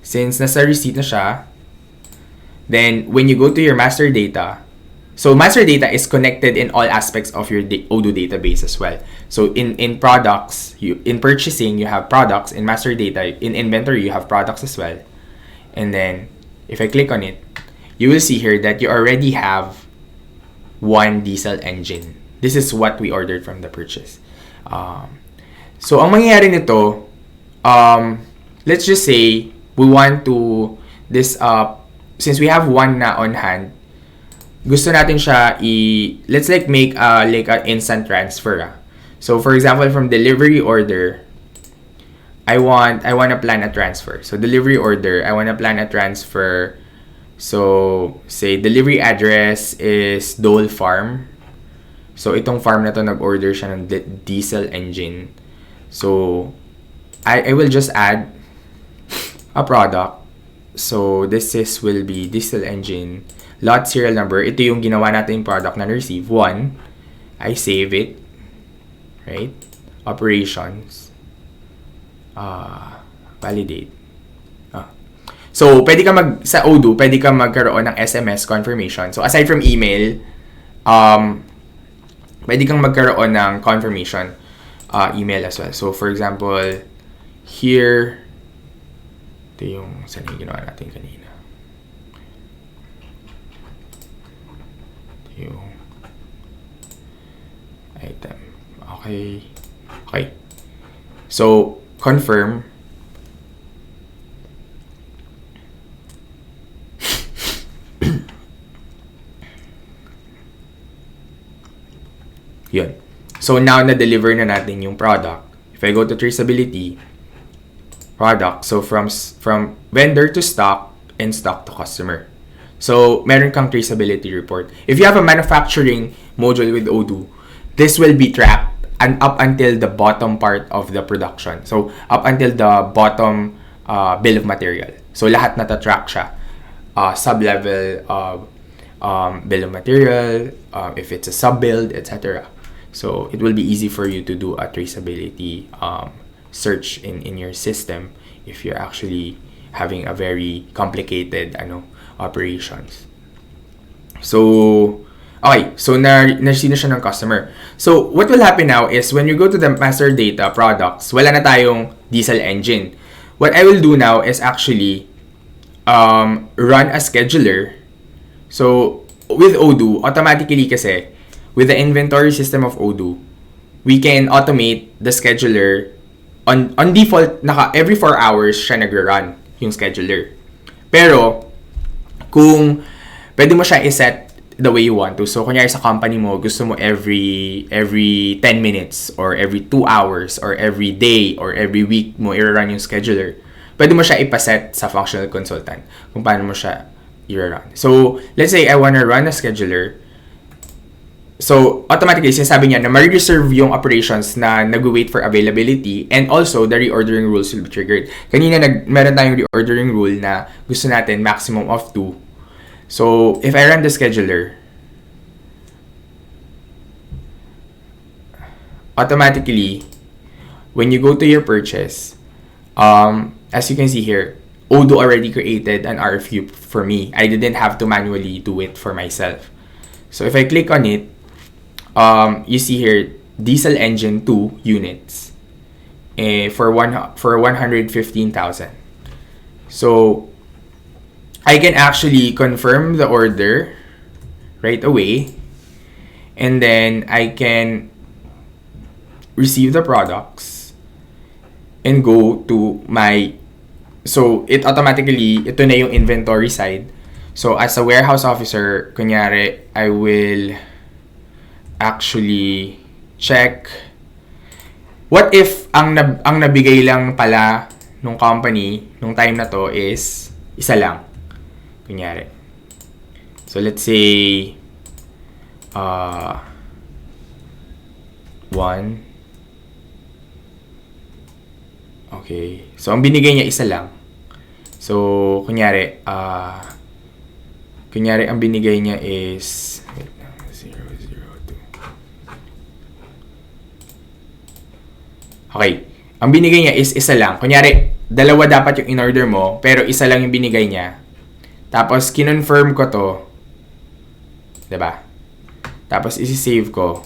since nasa receipt na siya, then when you go to your master data, so master data is connected in all aspects of your Odoo database as well. So in products, in purchasing, you have products. In master data, in inventory, you have products as well. And then, if I click on it, you will see here that you already have 1 diesel engine. This is what we ordered from the purchase. So ang mangyayari nito, let's just say, we want to, since we have 1 na on hand, gusto natin siya let's make like an instant transfer. So for example, from delivery order, I want to plan a transfer. So delivery order, I want to plan a transfer. So say delivery address is Dole Farm. So itong farm na to, nag-order siya ng diesel engine. So I will just add a product. So this will be diesel engine, lot serial number. Ito yung ginawa natin yung product na receive 1. I save it, right? Operations, validate. So pwede ka sa Odoo, pwede ka magkaroon ng SMS confirmation. So aside from email, pwede kang magkaroon ng confirmation email as well. So for example, here, ito yung saan yung ginawa natin kanina. Ito yung Okay. So, confirm. Yun. So, now na-deliver na natin yung product. If I go to traceability, product, so from vendor to stock and stock to customer. So, meron kang traceability report. If you have a manufacturing module with Odoo, this will be tracked and up until the bottom part of the production. So, up until the bottom bill of material. So, lahat natatrack siya. Sub-level bill of material, if it's a sub-build, etc. So, it will be easy for you to do a traceability search in your system if you're actually having a very complicated operations. So, okay. So, na-see na siya ng customer. So, what will happen now is when you go to the master data products, wala na tayong diesel engine. What I will do now is actually run a scheduler. So, with Odoo, automatically kasi, with the inventory system of Odoo, we can automate the scheduler. On default, every 4 hours siya nag-run yung scheduler. Pero, kung pwede mo siya iset the way you want to. So, kunyari sa company mo, gusto mo every 10 minutes or every 2 hours or every day or every week mo i-run yung scheduler. Pwede mo siya ipaset sa functional consultant kung paano mo siya i-run. So, let's say I wanna run a scheduler. So, automatically, sinasabi niya na ma-reserve yung operations na nag-wait for availability and also the reordering rules will be triggered. Kanina, meron tayong reordering rule na gusto natin maximum of 2. So, if I run the scheduler, automatically, when you go to your purchase, as you can see here, Odoo already created an RFQ for me. I didn't have to manually do it for myself. So, if I click on it, you see here, diesel engine 2 units for 115,000. So, I can actually confirm the order right away, and then I can receive the products and go to my, so it automatically, ito na yung inventory side. So, as a warehouse officer, kunyari, I will actually check. What if ang nabigay lang pala nung company nung time na to is isa lang? Kunyari. So, let's say 1. Okay. So, ang binigay niya isa lang. So, kunyari ang binigay niya is 002. Okay. Ang binigay niya is isa lang. Kunyari, dalawa dapat yung in-order mo, pero isa lang yung binigay niya. Tapos, kinonfirm ko to. Diba? Tapos, isi-save ko.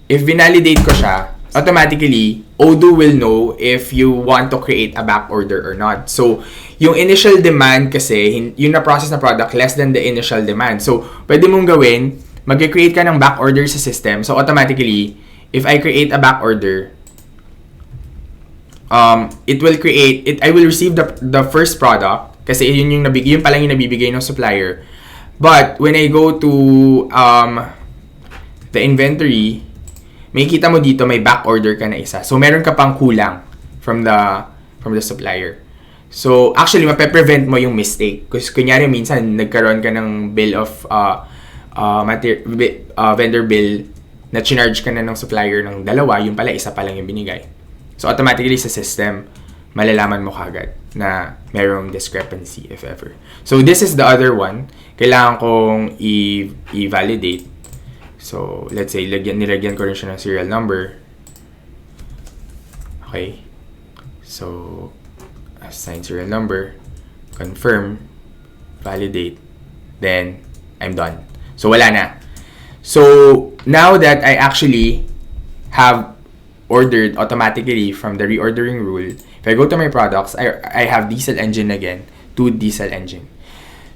If vinalidate ko siya, automatically, Odoo will know if you want to create a back order or not. So, yung initial demand kasi, yung na-process na product, less than the initial demand. So, pwede mong gawin, mag-create ka ng back order sa system. So, automatically, if I create a back order, it will create, I will receive the first product, kasi yun pa lang yung nabibigay ng supplier. But, when I go to the inventory, may kita mo dito, may back order ka na isa. So, meron ka pang kulang from the supplier. So, actually, mape-prevent mo yung mistake. Kasi, kunyari, minsan, nagkaroon ka ng bill of vendor bill na chinarge ka na ng supplier ng dalawa, yung pala, isa pa lang yung binigay. So, automatically sa system, malalaman mo kagad na merong discrepancy, if ever. So, this is the other one. Kailangan kong i-validate. So, let's say, nilagyan ko rin siya ng serial number. Okay. So, assign serial number, confirm, validate, then, I'm done. So, wala na. So, now that I actually have ordered automatically from the reordering rule, if I go to my products, I have diesel engine again, 2 diesel engine.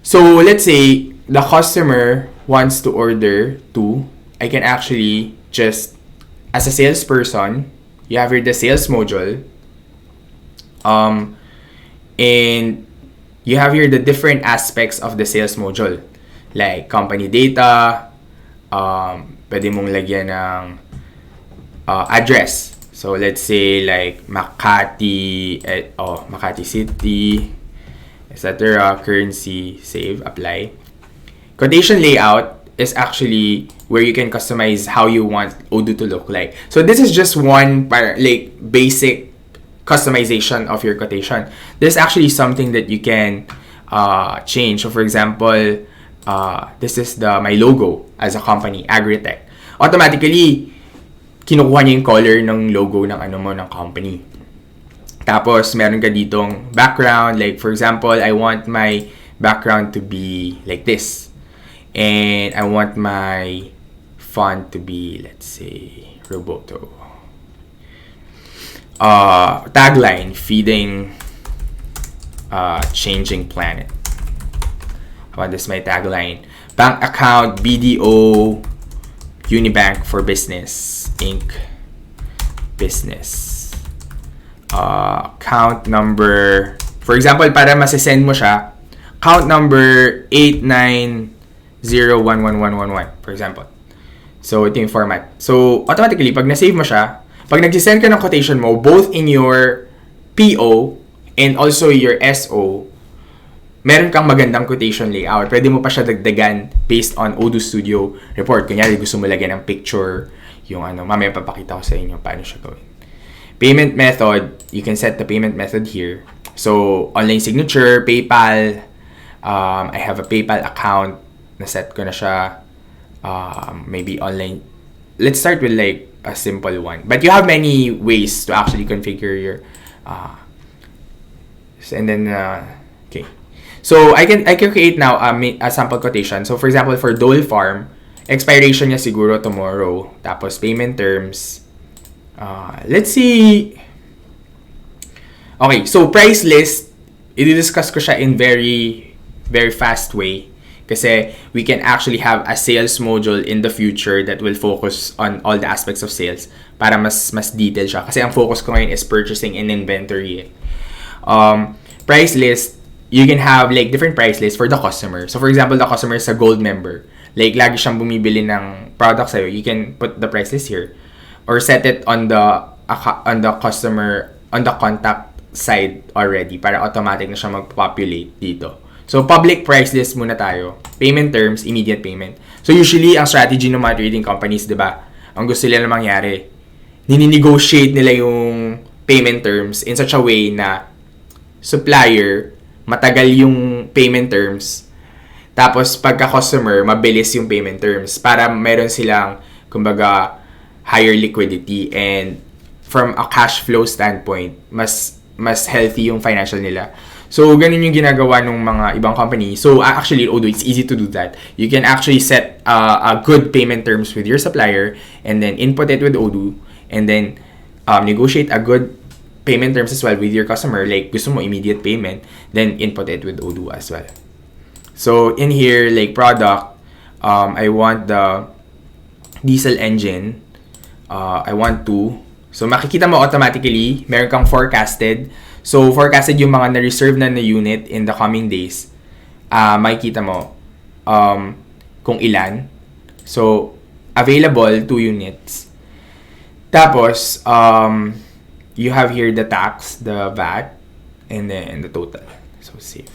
So, let's say, the customer wants to order 2, I can actually just as a salesperson, you have here the sales module. And you have here the different aspects of the sales module. Like company data, pwede mong lagyan ng address. So let's say like Makati, Makati City, etc. Currency, save, apply. Quotation layout is actually where you can customize how you want Odoo to look like. So this is just one basic customization of your quotation. There's actually something that you can change. So for example, this is my logo as a company, Agritech. Automatically, kinukuha niya yung color ng logo ng ng company. Tapos, meron ka ditong background. Like, for example, I want my background to be like this. And I want my font to be, let's say, Roboto. Tagline, feeding changing planet. I want this my tagline. Bank account, BDO, Unibank for Business, Inc. Business. Account number, for example, para masisend mo siya, account number 890111111, for example. So, ito yung format. So, automatically, pag na-save mo siya, pag nag-send ka ng quotation mo, both in your PO and also your SO, meron kang magandang quotation layout. Pwede mo pa siya dagdagan based on Odoo Studio Report. Kunyari, gusto mo lagyan ng picture, yung mamaya papakita ko sa inyo paano siya gawin. Payment method, you can set the payment method here. So, online signature, PayPal, I have a PayPal account, na-set ko na siya. Maybe online. Let's start with like a simple one. But you have many ways to actually configure your and then okay. So I can create now a sample quotation. So for example, for Dole Farm, expiration niya siguro tomorrow. Tapos payment terms. Let's see. Okay, so price list, i-discuss ko siya in very fast way. Kasi we can actually have a sales module in the future that will focus on all the aspects of sales para mas detailed siya. Kasi ang focus ko ngayon is purchasing and inventory. Price list, you can have like different price lists for the customer. So for example, the customer is a gold member. Like lagi siyang bumibili ng product sa'yo. You can put the price list here or set it on the customer, on the contact side already para automatic na siya mag-populate dito. So, public price list muna tayo. Payment terms, immediate payment. So, usually, ang strategy ng mga trading companies, di ba? Ang gusto nila mangyari, nini-negotiate nila yung payment terms in such a way na supplier, matagal yung payment terms. Tapos, pagka-customer, mabilis yung payment terms para meron silang, kumbaga, higher liquidity and from a cash flow standpoint, mas healthy yung financial nila. So, ganun yung ginagawa ng mga ibang company. So, actually, Odoo, it's easy to do that. You can actually set a good payment terms with your supplier and then input it with Odoo and then negotiate a good payment terms as well with your customer. Like, gusto mo immediate payment, then input it with Odoo as well. So, in here, like product, I want the diesel engine. I want to. So, makikita mo automatically, meron kang forecasted. So, forecasted yung mga na-reserve na unit in the coming days. Makikita mo kung ilan. So, available 2 units. Tapos, you have here the tax, the VAT, and then the total. So, save.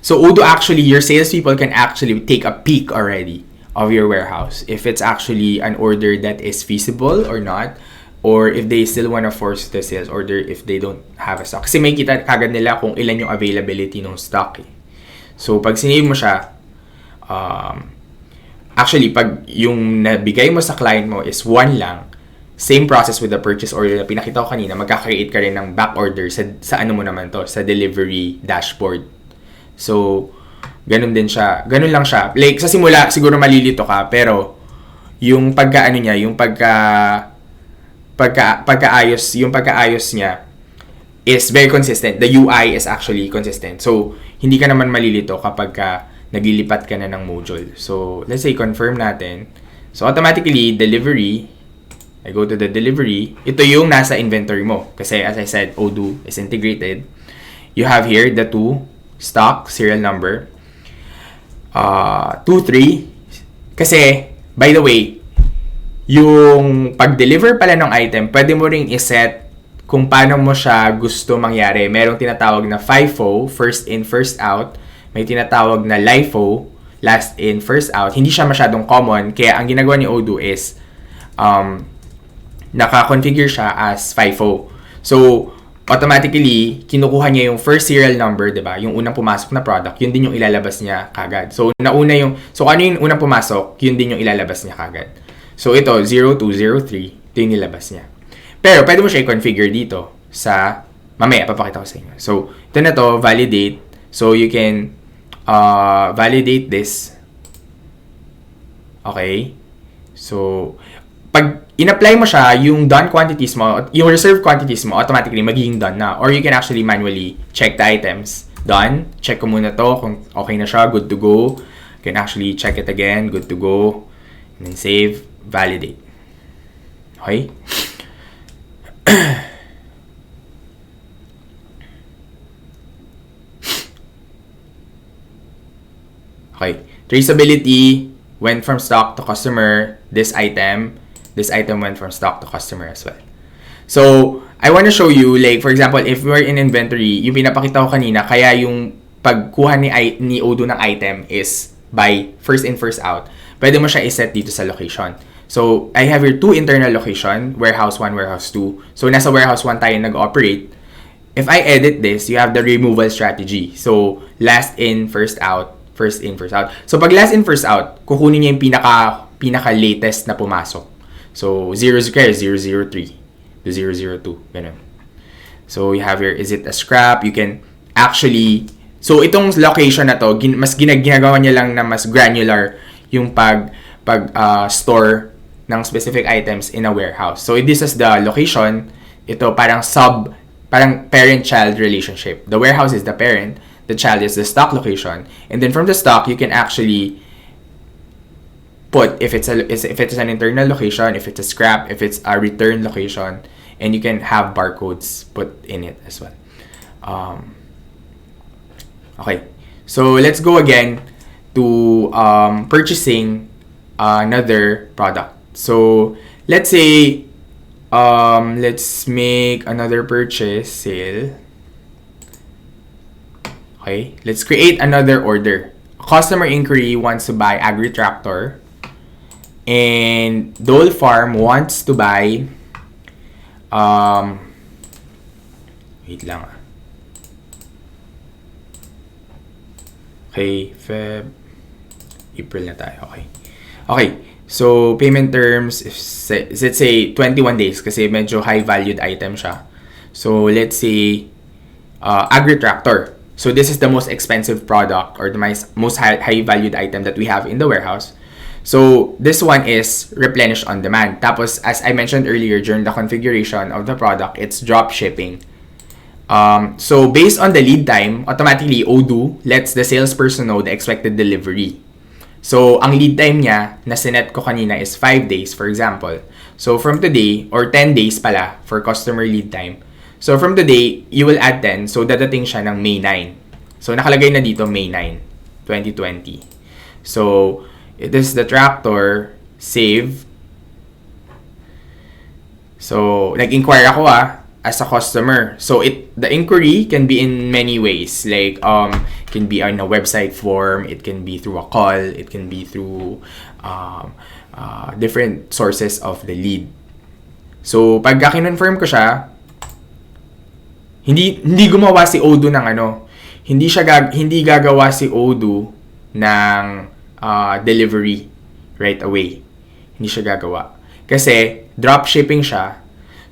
So, Odoo actually, your salespeople can actually take a peek already of your warehouse. If it's actually an order that is feasible or not. Or if they still want to force the sales order if they don't have a stock. Kasi may kita kagad nila kung ilan yung availability ng stock. So, pag sinave mo siya, actually, pag yung nabigay mo sa client mo is 1 lang, same process with the purchase order na pinakita ko kanina, magkakreate ka rin ng back order sa ano mo naman to, sa delivery dashboard. So, ganun din siya. Ganun lang siya. Like, sa simula, siguro malilito ka, pero yung pagkaano niya, yung pagkaayos niya is very consistent. The UI is actually consistent. So, hindi ka naman malilito kapag naglilipat ka na ng module. So, let's say confirm natin. So, automatically, delivery, I go to the delivery. Ito yung nasa inventory mo. Kasi, as I said, Odoo is integrated. You have here the two stock, serial number. 2, 3. Kasi, by the way, yung pag-deliver pala ng item, pwede mo ring iset kung paano mo siya gusto mangyari. Merong tinatawag na FIFO, first in, first out. May tinatawag na LIFO, last in, first out. Hindi siya masyadong common. Kaya ang ginagawa ni Odoo is naka-configure siya as FIFO. So, automatically, kinukuha niya yung first serial number, diba? Yung unang pumasok na product, yun din yung ilalabas niya kagad. So, ano yung unang pumasok, yun din yung ilalabas niya kagad. So, ito, 0203, ito yung nilabas niya. Pero, pwede mo siya i-configure dito sa, mamaya, papakita ko sa inyo. So, ito na to, validate. So, you can validate this. Okay? So, pag in-apply mo siya, yung done quantities mo, yung reserved quantities mo, automatically magiging done na. Or you can actually manually check the items. Done. Check ko muna to kung okay na siya, good to go. You can actually check it again, good to go. And then save, validate. Okay? Okay. Traceability went from stock to customer. This item went from stock to customer as well. So, I want to show you, like, for example, if we're in inventory, yung pinapakita ko kanina, kaya yung pagkuha ni Odoo ng item is by first in, first out. Pwede mo siya iset dito sa location. So, I have here two internal location, warehouse 1, warehouse 2. So, nasa warehouse 1 tayo nag-operate. If I edit this, you have the removal strategy. So, last in, first out, first in, first out. So, pag last in, first out, kukunin niya yung pinaka-latest na pumasok. So, 003 to 002. Ganun. So, you have here, is it a scrap? You can actually, so, itong location na to, mas ginagawa niya lang na mas granular yung store ng specific items in a warehouse. So, this is the location. Ito, parang parent-child relationship. The warehouse is the parent. The child is the stock location. And then from the stock, you can actually put if it's an internal location, if it's a scrap, if it's a return location, and you can have barcodes put in it as well. Okay, so let's go again to purchasing another product. So let's say let's make another purchase sale. Okay, let's create another order. A customer inquiry wants to buy agri-tractor. And Dole Farm wants to buy wait lang Okay, April na tayo. Okay, so payment terms, let's say 21 days kasi medyo high valued item siya. So let's say agri-tractor. So this is the most expensive product or the most high valued item that we have in the warehouse. So, this one is replenished on demand. Tapos, as I mentioned earlier, during the configuration of the product, it's drop shipping. So, based on the lead time, automatically, Odoo lets the salesperson know the expected delivery. So, ang lead time niya, na sinet ko kanina is 5 days, for example. So, from today, or 10 days pala, for customer lead time. So, from today, you will add 10. So, dadating siya ng May 9. So, nakalagay na dito May 9, 2020. So, it is the tractor, save. So, nag-inquire ako as a customer. So, the inquiry can be in many ways. Like, can be on a website form, it can be through a call, it can be through different sources of the lead. So, pagka kinonfirm ko siya, hindi gumawa si Odoo ng hindi gagawa si Odoo ng delivery right away. Hindi siya gagawa. Kasi, drop shipping siya.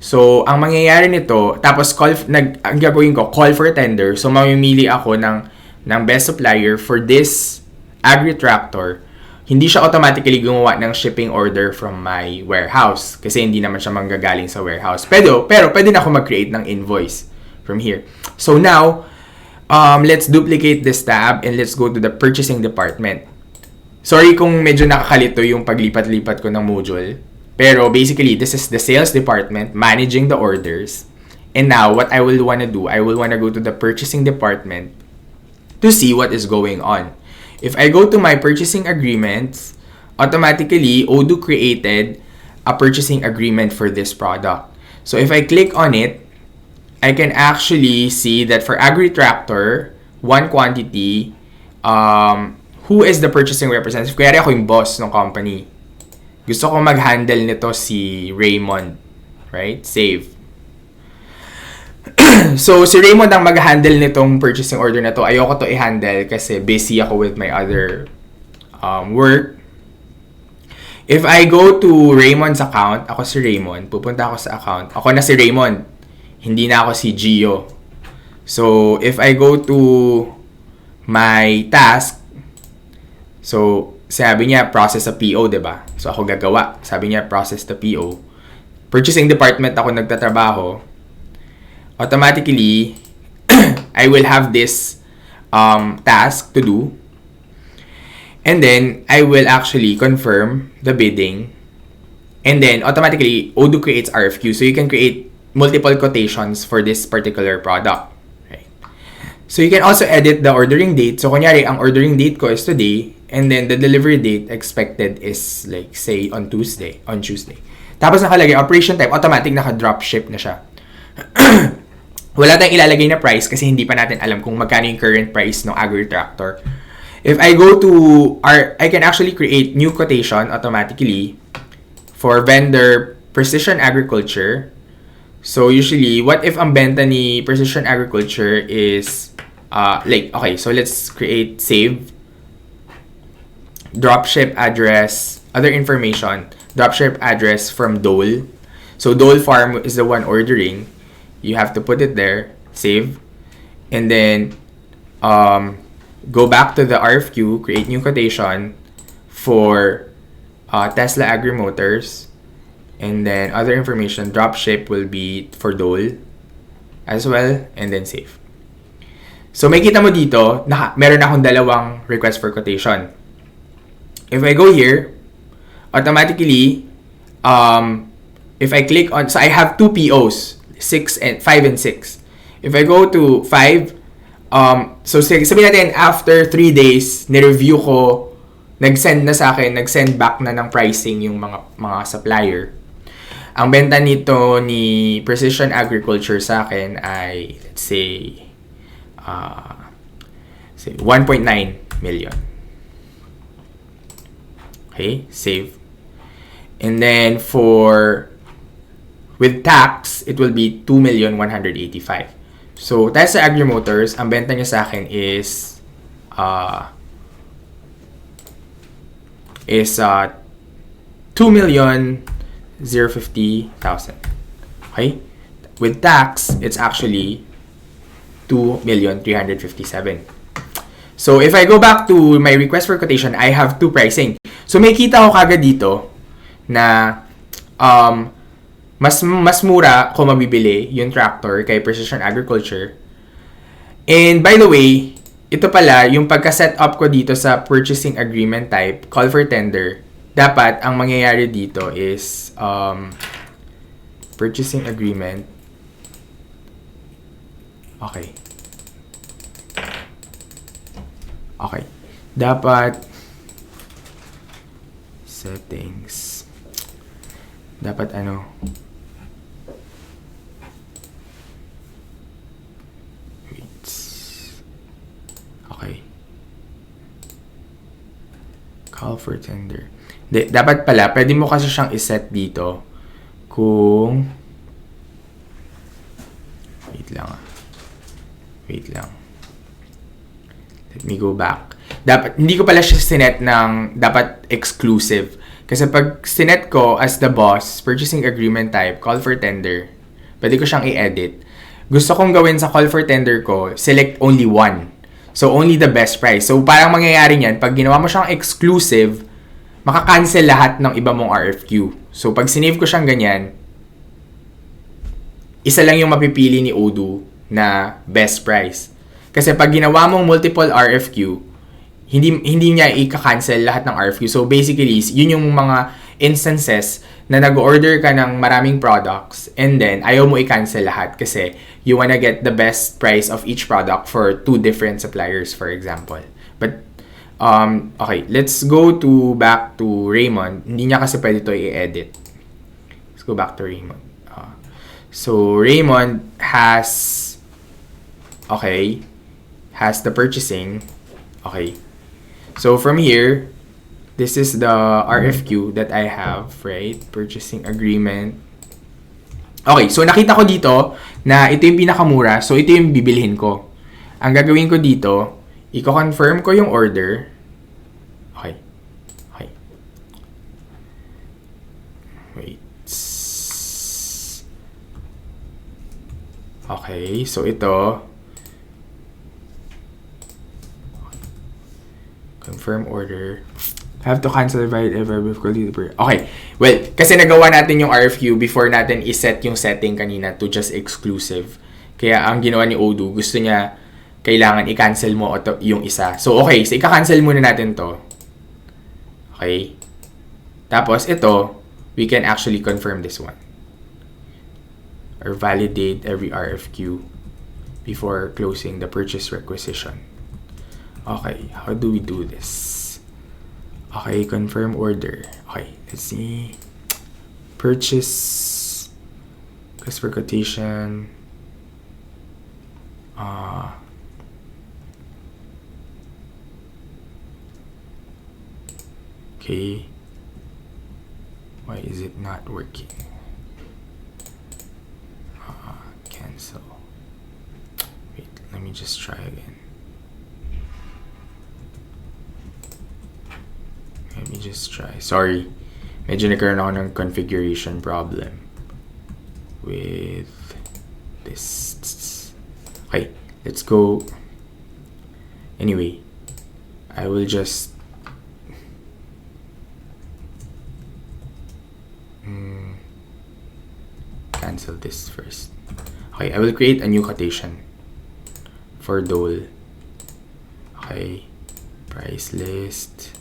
So, ang mangyayari nito, tapos ang gagawin ko, call for tender. So, mamimili ako ng best supplier for this agri-tractor. Hindi siya automatically gumawa ng shipping order from my warehouse. Kasi hindi naman siya manggagaling sa warehouse. Pero pwede na ako mag-create ng invoice from here. So, now, let's duplicate this tab and let's go to the purchasing department. Sorry kung medyo nakakalito yung paglipat-lipat ko ng module. Pero basically, this is the sales department managing the orders. And now, what I will want to do, I will want to go to the purchasing department to see what is going on. If I go to my purchasing agreements, automatically, Odoo created a purchasing agreement for this product. So if I click on it, I can actually see that for agri-tractor, one quantity, who is the purchasing representative? Kaya ako yung boss ng company. Gusto ko mag-handle nito si Raymond. Right? Save. So, si Raymond ang mag-handle nitong purchasing order na to. Ayoko to i-handle kasi busy ako with my other work. If I go to Raymond's account, ako si Raymond, pupunta ako sa account. Ako na si Raymond. Hindi na ako si Gio. So, if I go to my task, so, sabi niya, process a PO, diba? So, ako gagawa. Sabi niya, process the PO. Purchasing department ako nagtatrabaho. Automatically, I will have this task to do. And then, I will actually confirm the bidding. And then, automatically, Odoo creates RFQ. So, you can create multiple quotations for this particular product. Right? So, you can also edit the ordering date. So, kunyari, ang ordering date ko is today. And then, the delivery date expected is, like, say, on Tuesday. Tapos, nakalagay, operation type, automatic naka-dropship na siya. Wala tayong ilalagay na price kasi hindi pa natin alam kung magkano yung current price ng agri-tractor. If I go to I can actually create new quotation automatically for vendor Precision Agriculture. So usually, what if ang benta ni Precision Agriculture is okay, so let's create save dropship address, other information, dropship address from Dole. So Dole Farm is the one ordering. You have to put it there, save, and then go back to the RFQ, create new quotation for Tesla Agri Motors, and then other information, dropship will be for Dole as well, and then save. So may kita mo dito, meron akong dalawang request for quotation. If I go here, automatically, if I click on, so I have two POs, 5 and 6. If I go to 5, so sabihin natin, after 3 days, nireview ko, nag-send back na ng pricing yung mga supplier. Ang benta nito ni Precision Agriculture sa akin ay, let's say 1.9 million. Okay, save. And then with tax, it will be 2,185,000. So, Tesla Agri Motors, ang benta niya sa akin is 2,050,000. Okay? With tax, it's actually 2,357,000. So, if I go back to my request for quotation, I have two pricing. So, may kita ko kagad dito na mas mura kung mabibili yung tractor kay Precision Agriculture. And by the way, ito pala, yung pagka-set up ko dito sa purchasing agreement type, call for tender, dapat ang mangyayari dito is purchasing agreement. Okay. Dapat settings. Dapat okay. Call for tender. Dapat pala, pwede mo kasi siyang iset dito kung wait lang. Let me go back. Dapat, hindi ko pala siya sinet ng dapat exclusive. Kasi pag sinet ko as the boss, purchasing agreement type, call for tender, pwede ko siyang i-edit. Gusto kong gawin sa call for tender ko, select only one. So, only the best price. So, parang mangyayari niyan, pag ginawa mo siyang exclusive, maka-cancel lahat ng iba mong RFQ. So, pag sinave ko siyang ganyan, isa lang yung mapipili ni Odoo na best price. Kasi pag ginawa mong multiple RFQ, hindi niya i-cancel lahat ng RFQ. So basically, yun yung mga instances na nag-order ka ng maraming products and then ayaw mo i-cancel lahat kasi you wanna get the best price of each product for 2 different suppliers, for example. But okay, let's go back to Raymond. Hindi niya kasi pwede to i-edit. Let's go back to Raymond. So Raymond has the purchasing. Okay. So from here, this is the RFQ that I have, right? Purchasing agreement. Okay, so nakita ko dito na ito yung pinakamura. So ito yung bibilhin ko. Ang gagawin ko dito, i-confirm ko yung order. Okay. Wait. Okay, so ito. Confirm order. Have to cancel right ever before the Okay. Well, kasi nagawa natin yung RFQ before natin iset yung setting kanina to just exclusive. Kaya ang ginawa ni Odoo, gusto niya kailangan i-cancel mo yung isa. So, okay. So, i-cancel muna natin to. Okay. Tapos, ito, we can actually confirm this one. Or validate every RFQ before closing the purchase requisition. Okay, how do we do this? Okay, confirm order. Okay, let's see. Purchase. Customer quotation. Okay. Why is it not working? Cancel. Wait, let me just try again. Let me just try. Sorry. Medyo nagkaroon ako ng configuration problem with this. Okay, let's go. Anyway, I will just cancel this first. Okay, I will create a new quotation for Dole. Okay, price list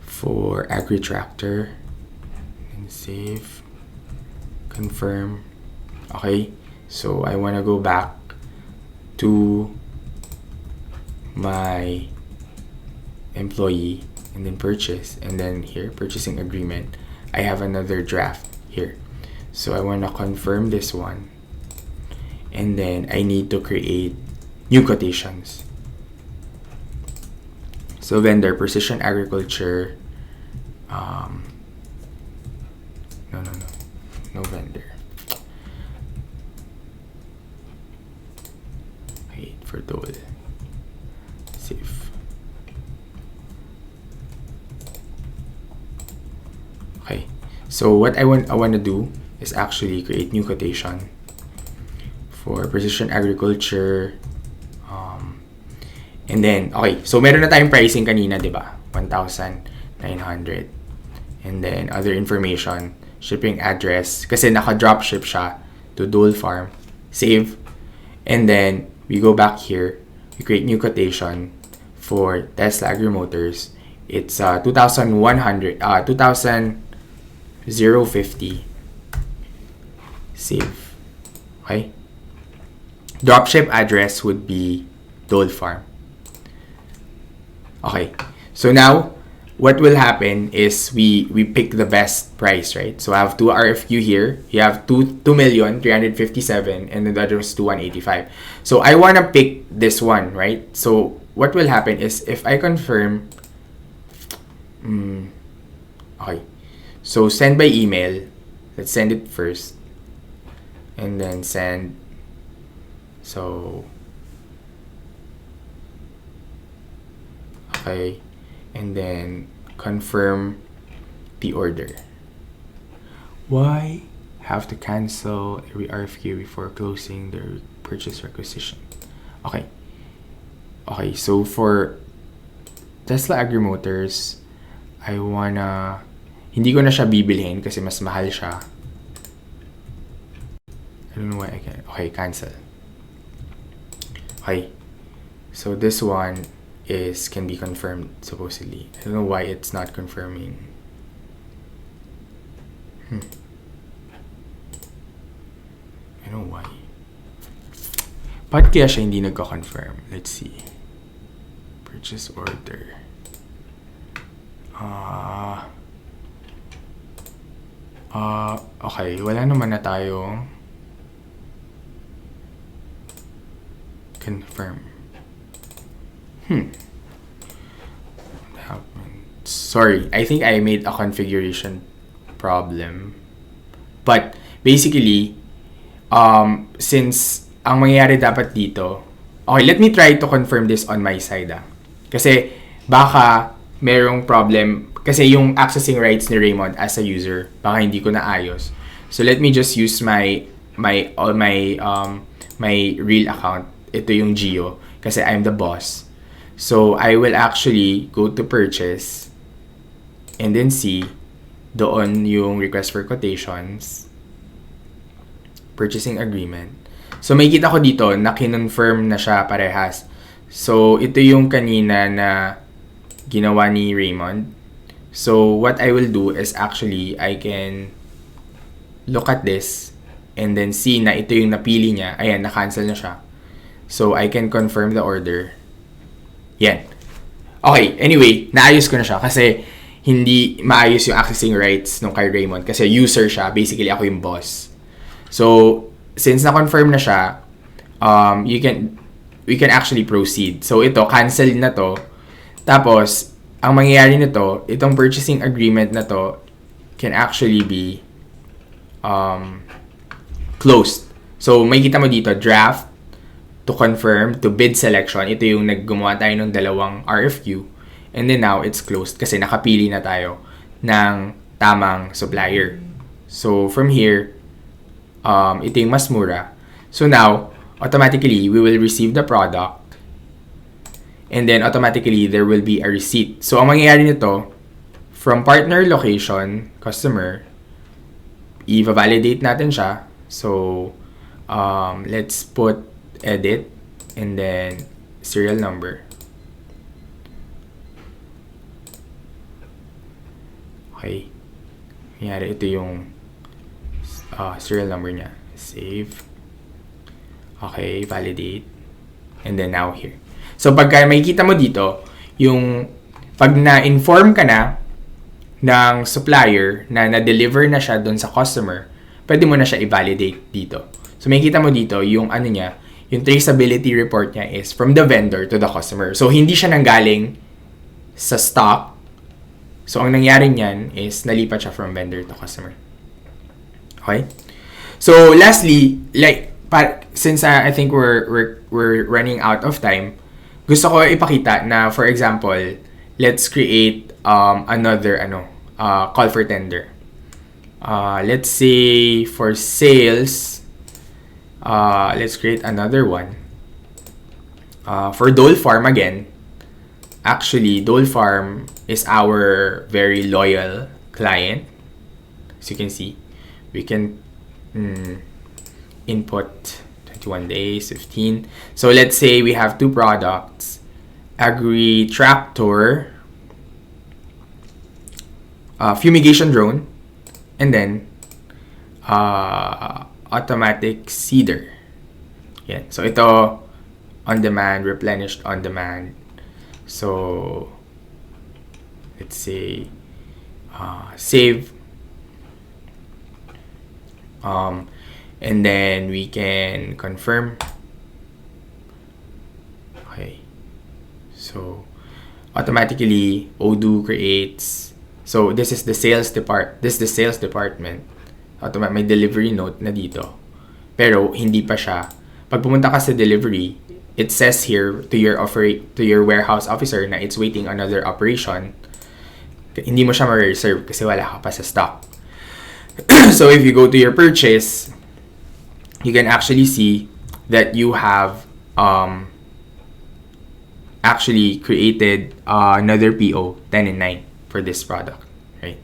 for agri-tractor and save, confirm. Okay, so I want to go back to my employee and then purchase, and then here purchasing agreement. I have another draft here, so I want to confirm this one, and then I need to create new quotations. So vendor, precision agriculture. No vendor. Wait for Dole. Save. Okay. So what I want to do is actually create new quotation for precision agriculture. And then, okay. So meron na tayong pricing kanina, di ba? 1,900. And then other information, shipping address, kasi naka-dropship siya to Dole Farm. Save. And then we go back here. We create new quotation for Tesla Agri Motors. It's 2,050. Save. Okay. Dropship address would be Dole Farm. Okay. So now, what will happen is we pick the best price, right? So I have two RFQ here. You have 2,357,000 and then the other is 2,185. So I want to pick this one, right? So what will happen is if I confirm, okay. So send by email. Let's send it first. And then send. So okay. And then confirm the order. Why have to cancel every RFQ before closing the purchase requisition? Okay. Okay, so for Tesla Agri Motors, hindi ko na siya bibilhin kasi mas mahal siya. I don't know why I can. Okay, cancel. Okay. So this one, can be confirmed supposedly. I don't know why it's not confirming. I don't know why. Ba't kaya siya hindi nagko-confirm? Let's see. Purchase order. Okay. Wala naman na tayong confirm. What happened? Sorry, I think I made a configuration problem. But basically, since ang mangyayari dapat dito, okay, let me try to confirm this on my side. Kasi baka merong problem, kasi yung accessing rights ni Raymond as a user, baka hindi ko naayos. So let me just use my real account. Ito yung Gio, kasi I'm the boss. So I will actually go to purchase and then see doon yung request for quotations, purchasing agreement. So may kita ko dito na kinonfirm na siya parehas. So ito yung kanina na ginawa ni Raymond. So what I will do is actually I can look at this and then see na ito yung napili niya. Ayan, na-cancel na siya. So I can confirm the order. Yan. Okay, anyway, naayos ko na siya kasi hindi maayos yung accessing rights nung kay Raymond kasi user siya. Basically, ako yung boss. So, since na-confirm na siya, we can actually proceed. So, ito, cancel na to. Tapos, ang mangyayari nito, itong purchasing agreement na to can actually be closed. So, may kita mo dito, draft, to confirm, to bid selection. Ito yung naggumawa tayo ng dalawang RFQ. And then now, it's closed kasi nakapili na tayo ng tamang supplier. So, from here, ito yung mas mura. So now, automatically, we will receive the product. And then, automatically, there will be a receipt. So, ang mangyayari nito, from partner location, customer, i-validate natin siya. So, let's put edit and then serial number. Okay. Nangyari, ito yung serial number niya. Save. Okay, validate. And then now here. So, pagka makikita mo dito, yung pag na-inform ka na ng supplier na na-deliver na siya doon sa customer, pwede mo na siya i-validate dito. So, makikita mo dito, yung ano niya, yung traceability report niya is from the vendor to the customer. So, hindi siya nanggaling sa stock. So, ang nangyari niyan is nalipat siya from vendor to customer. Okay? So, lastly, like, since I think we're running out of time, gusto ko ipakita na, for example, let's create another call for tender. Let's say for sales, let's create another one. For Dole Farm again, actually, Dole Farm is our very loyal client. As you can see, we can input 21 days, 15. So let's say we have two products, Agri Tractor, fumigation drone, and then automatic seeder. Yeah. So ito on demand, replenished on demand. So let's say save, and then we can confirm. Okay. So automatically Odoo creates. So this is the sales department. May delivery note na dito. Pero hindi pa siya. Pag pumunta ka sa delivery, it says here to your warehouse officer na it's waiting another operation. Hindi mo siya ma-reserve kasi wala ka pa sa stock. So if you go to your purchase, you can actually see that you have actually created another PO 10 and 9 for this product, right?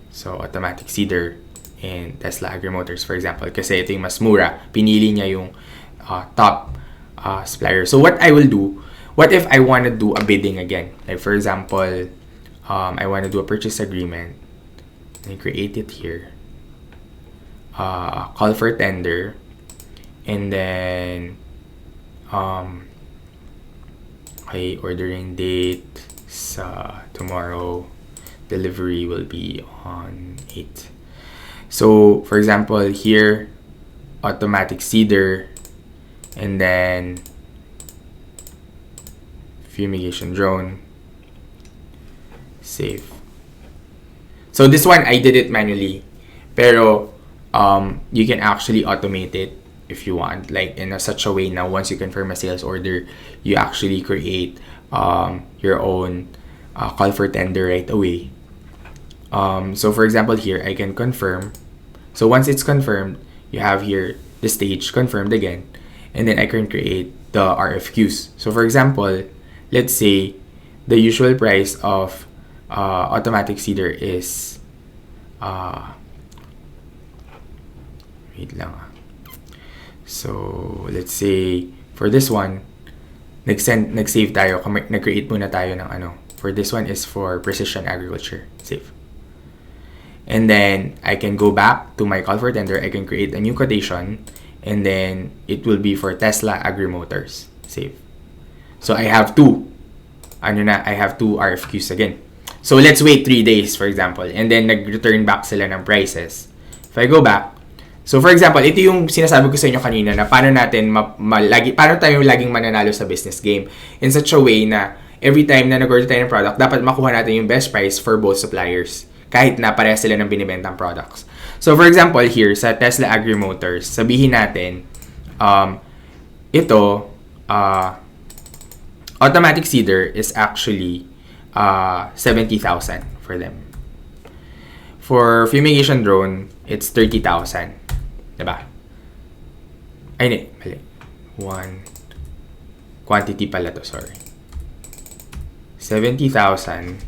So automatic seeder and Tesla Agri Motors, for example, kasi ito yung mas mura. Pinili niya yung top supplier. So what I will do, what if I want to do a bidding again? Like for example, I want to do a purchase agreement. I create it here. Call for tender, and then okay, ordering date sa tomorrow, delivery will be on 8. So for example here, automatic seeder, and then fumigation drone, save. So this one I did it manually, pero you can actually automate it if you want, like in such a way now once you confirm a sales order, you actually create your own call for tender right away. So for example here, I can confirm. So once it's confirmed, you have here the stage confirmed again, and then I can create the RFQs. So for example, let's say the usual price of automatic seeder is wait lang. So let's say for this one, nag-save tayo, nag-create muna tayo ng ano. For this one is for precision agriculture. Save. And then I can go back to my call for tender. I can create a new quotation, and then it will be for Tesla Agri-Motors. Save. So I have two. I have two RFQs again. So let's wait 3 days, for example, and then nag-return back sila ng prices. If I go back, so for example, ito yung sinasabi ko sa inyo kanina na paano tayo laging mananalo sa business game in such a way na every time na nag-order tayo ng product, dapat makuha natin yung best price for both suppliers kahit na parehas sila ng binibentang products. So for example, here sa Tesla Agri-Motors, sabihin natin automatic seeder is actually 70,000 for them. For fumigation drone, it's 30,000. Diba? Ay, mali. Quantity pala to, sorry. 70,000.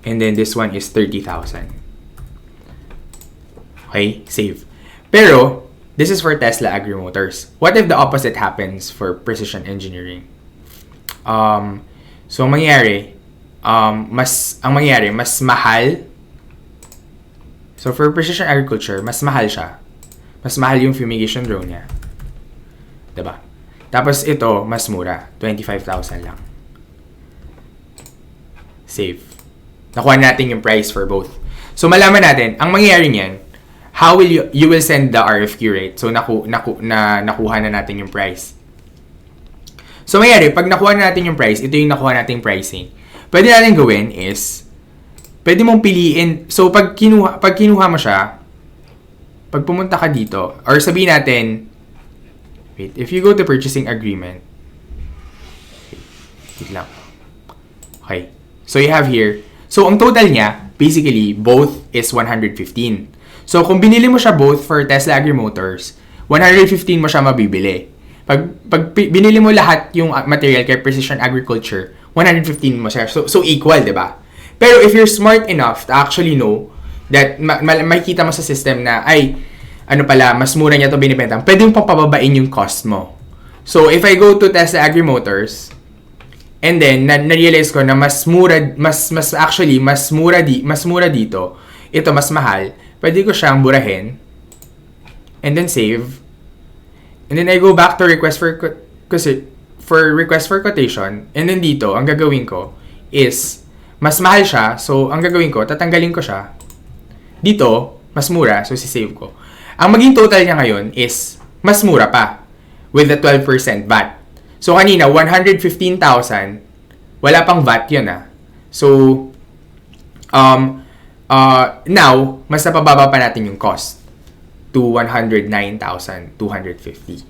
And then this one is 30,000. Okay, save. Pero, this is for Tesla Agri-Motors. What if the opposite happens for precision engineering? So, ang mangyayari, mas mahal. So, for precision agriculture, mas mahal siya. Mas mahal yung fumigation drone niya. Diba? Tapos ito, mas mura. 25,000 lang. Save. Nakuha natin yung price for both. So, malaman natin, ang mangyayari niyan, how will you will send the RFQ, right? So, nakuha na natin yung price. So, mangyayari, pag nakuha na natin yung price, ito yung nakuha nating pricing. Pwede natin gawin is, pwede mong piliin. So, pag kinuha mo siya, pag pumunta ka dito, or sabihin natin, wait, if you go to purchasing agreement, wait lang. Okay. So, you have here, so, ang total niya, basically, both is 115. So, kung binili mo siya both for Tesla Agri-Motors, 115 mo siya mabibili. Pag binili mo lahat yung material kay Precision Agriculture, 115 mo siya. So equal, di ba? Pero if you're smart enough to actually know that makikita mo sa system na, ay, ano pala, mas mura niya to binibenta, pwede yung papababain yung cost mo. So, if I go to Tesla Agri-Motors, and then, na-realize ko na mas mura dito, ito mas mahal, pwede ko siyang burahin, and then save, and then I go back to request for quotation, and then dito, ang gagawin ko is, mas mahal siya, so ang gagawin ko, tatanggalin ko siya. Dito, mas mura, so sisave ko. Ang maging total niya ngayon is, mas mura pa, with the 12% VAT. So kanina, 115,000, wala pang VAT yun ah. So, now, mas napababa pa natin yung cost to 109,250.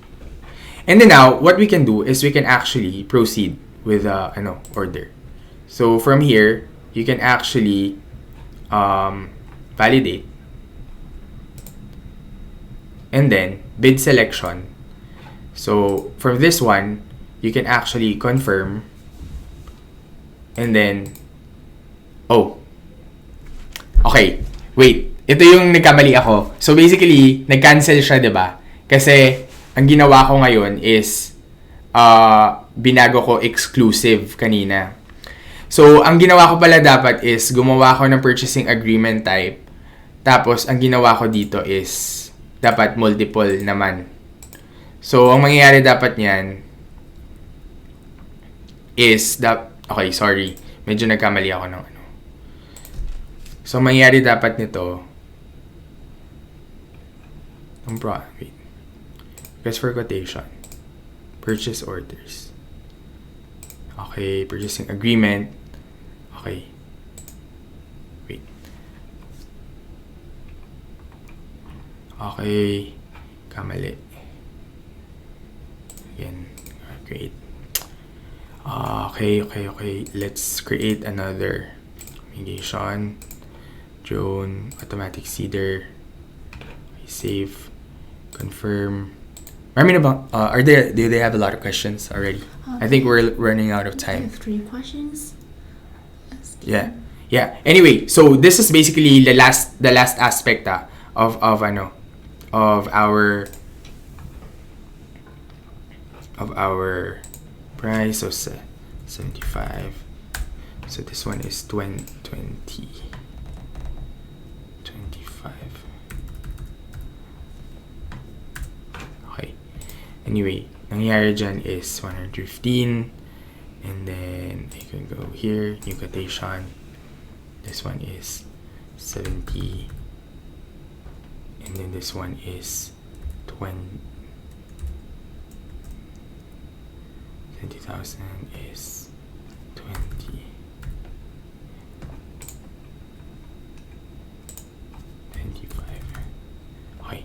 And then now, what we can do is we can actually proceed with order. So from here, you can actually validate, and then bid selection. So from this one, you can actually confirm, and then okay, wait. Ito yung nagkamali ako. So basically, nag-cancel siya, 'di ba? Kasi ang ginawa ko ngayon is binago ko exclusive kanina. So, ang ginawa ko pala dapat is gumawa ko ng purchasing agreement type. Tapos, ang ginawa ko dito is dapat multiple naman. So, ang mangyayari dapat niyan is okay, sorry. Medyo nagkamali ako ng ano. So, ang mangyayari dapat nito wait. Request for quotation. Purchase orders. Okay, purchasing agreement. Okay. Wait. Okay. Kamali. Again. Great. Okay. Let's create another mitigation. Drone. Automatic seeder. Okay, save. Confirm. Marami na ba? Do they have a lot of questions already? I think we're running out of time. I have 3 questions. Yeah. Anyway, so this is basically the last aspect of our price. So 75. So this one is 25. Okay. Anyway, nangyayari dyan is 115. And then I can go here, new quotation. This one is 70. And then this one is 20,000 is 20. 25. Okay.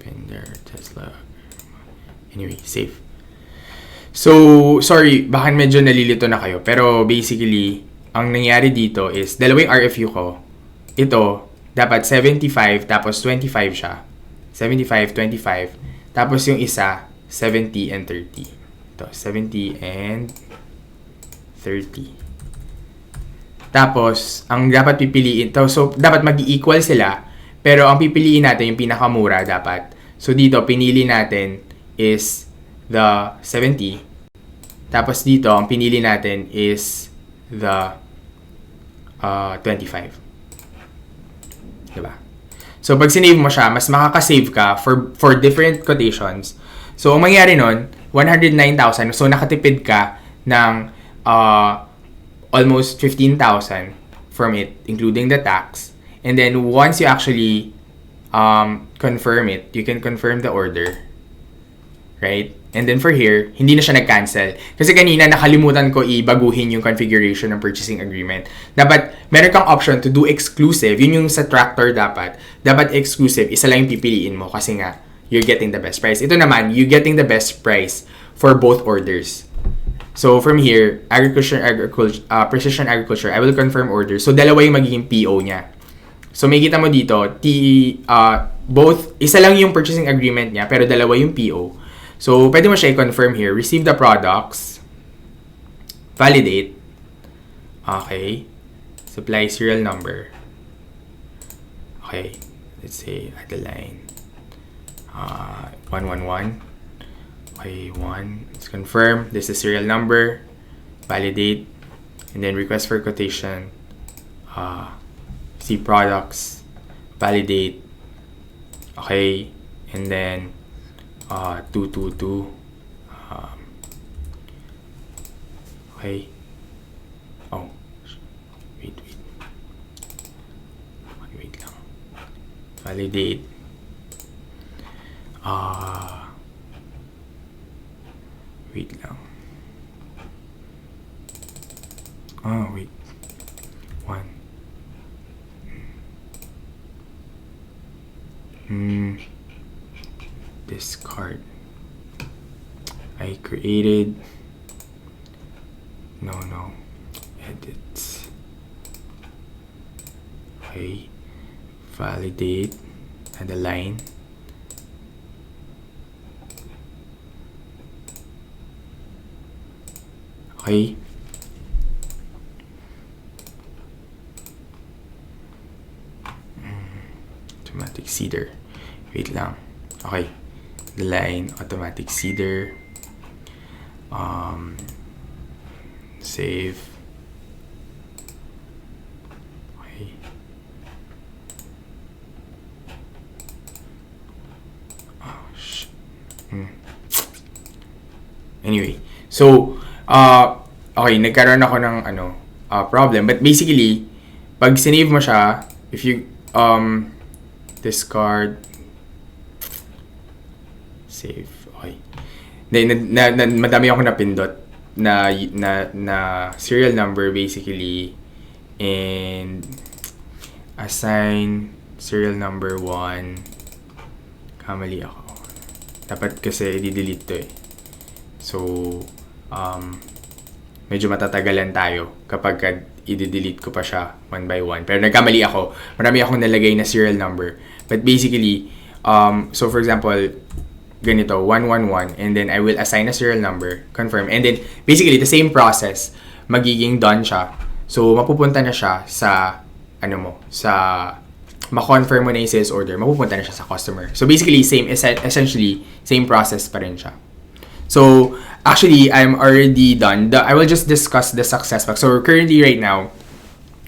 Pender, Tesla. Anyway, save. So, sorry, baka medyo nalilito na kayo. Pero basically, ang nangyari dito is, dalawang RFU ko, ito, dapat 75, tapos 25 siya. 75, 25. Tapos yung isa, 70 and 30. Ito, 70 and 30. Tapos, ang dapat pipiliin, so dapat mag-equal sila, pero ang pipiliin natin yung pinakamura dapat. So, dito, pinili natin is the 70. Tapos dito, ang pinili natin is the 25. Diba? So, pag sinave mo siya, mas makakasave ka for different quotations. So, ang mangyari nun, 109,000. So, nakatipid ka ng almost 15,000 from it, including the tax. And then, once you actually confirm it, you can confirm the order. Right? And then for here, hindi na siya nag-cancel. Kasi kanina nakalimutan ko i-baguhin yung configuration ng purchasing agreement. Dapat, meron kang option to do exclusive. Yun yung sa tractor dapat. Dapat exclusive. Isa lang yung pipiliin mo kasi nga, you're getting the best price. Ito naman, you're getting the best price for both orders. So from here, precision agriculture, I will confirm order. So dalawa yung magiging PO niya. So may kita mo dito, isa lang yung purchasing agreement niya, pero dalawa yung PO. So, pwede mo siya i-confirm here. Receive the products. Validate. Okay. Supply serial number. Okay. Let's say at the line 111. Okay, 1. Let's confirm. This is serial number. Validate. And then request for quotation. See products. Validate. Okay. And then 222. Okay. Oh. Wait lang. Validate. Wait lang. Wait. 1. This card I created. No. Edits. Okay. Validate. Add a line. Okay. Automatic seeder. Wait lang. Okay. The line, automatic seeder. Save. Okay. Oh, shit. Anyway. So, okay, nagkaroon ako ng problem. But basically, pag sinave mo siya, if you discard, save, okay. Madami ako napindot na serial number basically, and assign serial number 1. Kamali ako. Dapat kasi i-delete to eh. So, medyo matatagalan tayo kapag i-delete ko pa siya one by one. Pero nagkamali ako. Marami akong nalagay na serial number. But basically, so for example, ganito, 111, and then I will assign a serial number, confirm, and then basically the same process, magiging done siya. So, mapupunta na siya sa, ma-confirm mo na yung sales order, mapupunta na siya sa customer. So, basically, essentially, same process pa rin siya. So, actually, I'm already done. I will just discuss the success factor. So, currently, right now,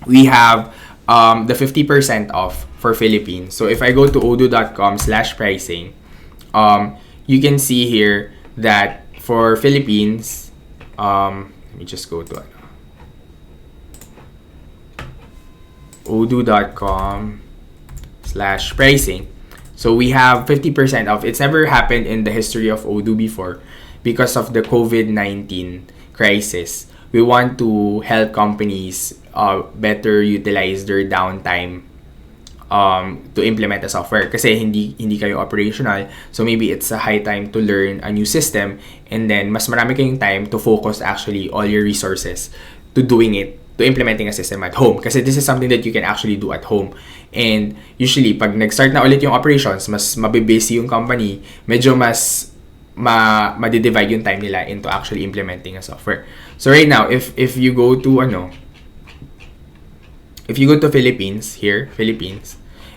we have the 50% off for Philippines. So, if I go to odoo.com/pricing, you can see here that for Philippines, let me just go to odoo.com/pricing. So, we have 50% off. It's never happened in the history of Odoo before. Because of the COVID-19 crisis, we want to help companies better utilize their downtime to implement a software. Kasi hindi kayo operational, so maybe it's a high time to learn a new system, and then mas marami kayong time to focus actually all your resources to implementing a system at home. Kasi this is something that you can actually do at home. And usually, pag nag-start na ulit yung operations, mas mabibusy yung company, medyo mas ma-divide yung time nila into actually implementing a software. So right now, if you go to Philippines,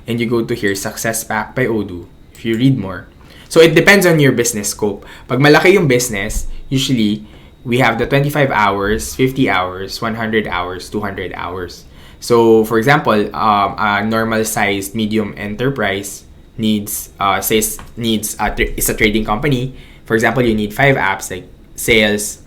and you go to here, Success Pack by Odoo, if you read more, so it depends on your business scope. Pag malaki yung business, usually, we have the 25 hours, 50 hours, 100 hours, 200 hours. So, for example, a normal-sized medium enterprise is a trading company. For example, you need 5 apps like sales,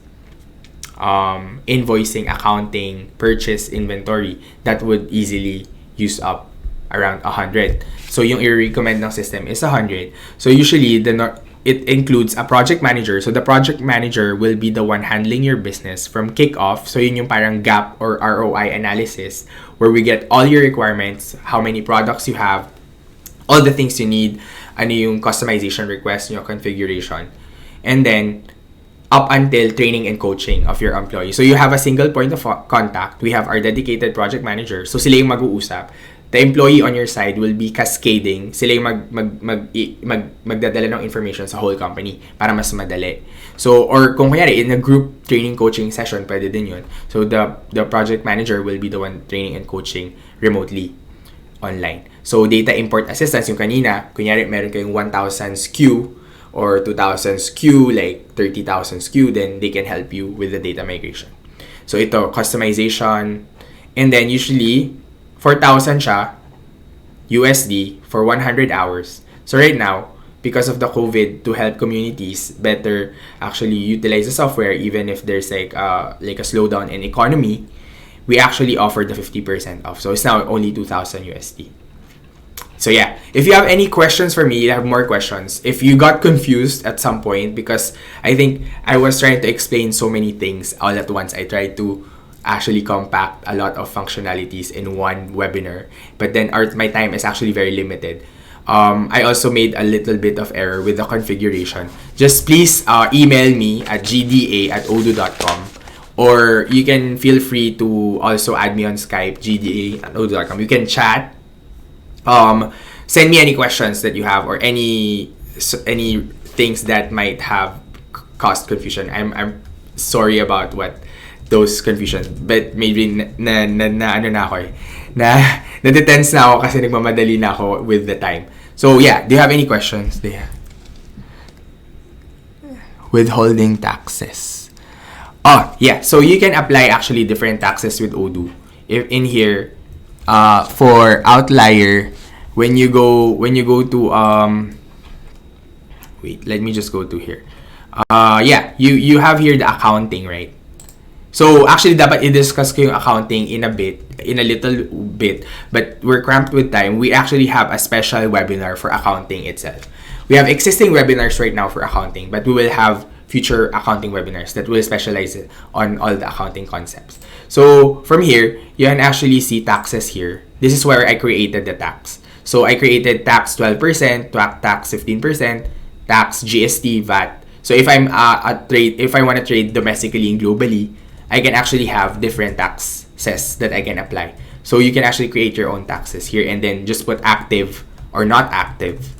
invoicing, accounting, purchase, inventory. That would easily use up around 100. So yung i-recommend ng system is 100. So usually it includes a project manager. So the project manager will be the one handling your business from kickoff. So yun yung parang gap or ROI analysis, where we get all your requirements, how many products you have, all the things you need, ano yung customization request, yung configuration. And then, up until training and coaching of your employee. So you have a single point of contact. We have our dedicated project manager. So sila yung mag-uusap. The employee on your side will be cascading. Sila yung magdadala ng information sa whole company para mas madali. So, or kung kanyari, in a group training coaching session, pwede din yun. So the project manager will be the one training and coaching remotely online. So, data import assistance, yung kanina, kunyari, meron kayong 1,000 SKU or 2,000 SKU, like 30,000 SKU, then they can help you with the data migration. So, ito, customization, and then usually, 4,000 siya, USD, for 100 hours. So, right now, because of the COVID, to help communities better actually utilize the software, even if there's like a slowdown in economy, we actually offer the 50% off. So, it's now only 2,000 USD. So yeah, if you have any questions for me, you have more questions. If you got confused at some point, because I think I was trying to explain so many things all at once, I tried to actually compact a lot of functionalities in one webinar. But then my time is actually very limited. I also made a little bit of error with the configuration. Just please email me at gda@odoo.com. Or you can feel free to also add me on Skype, gda@odoo.com. You can chat. Send me any questions that you have or any things that might have caused confusion. I'm sorry about what those confusions, but maybe na detense na ako kasi nagmamadali na ako with the time. So yeah, do you have any questions there? Withholding taxes. Oh yeah, so you can apply actually different taxes with Odoo. If in here, for outlier, when you go to wait, let me just go to here. Yeah, you have here the accounting, right? So actually dapat i-discuss ko yung accounting in a little bit, but we're cramped with time. We actually have a special webinar for accounting itself. We have existing webinars right now for accounting, but we will have future accounting webinars that will specialize on all the accounting concepts. So from here, you can actually see taxes here. This is where I created the tax. So I created tax 12%, tax 15%, tax, GST, VAT. So if if I want to trade domestically and globally, I can actually have different taxes that I can apply. So you can actually create your own taxes here and then just put active or not active.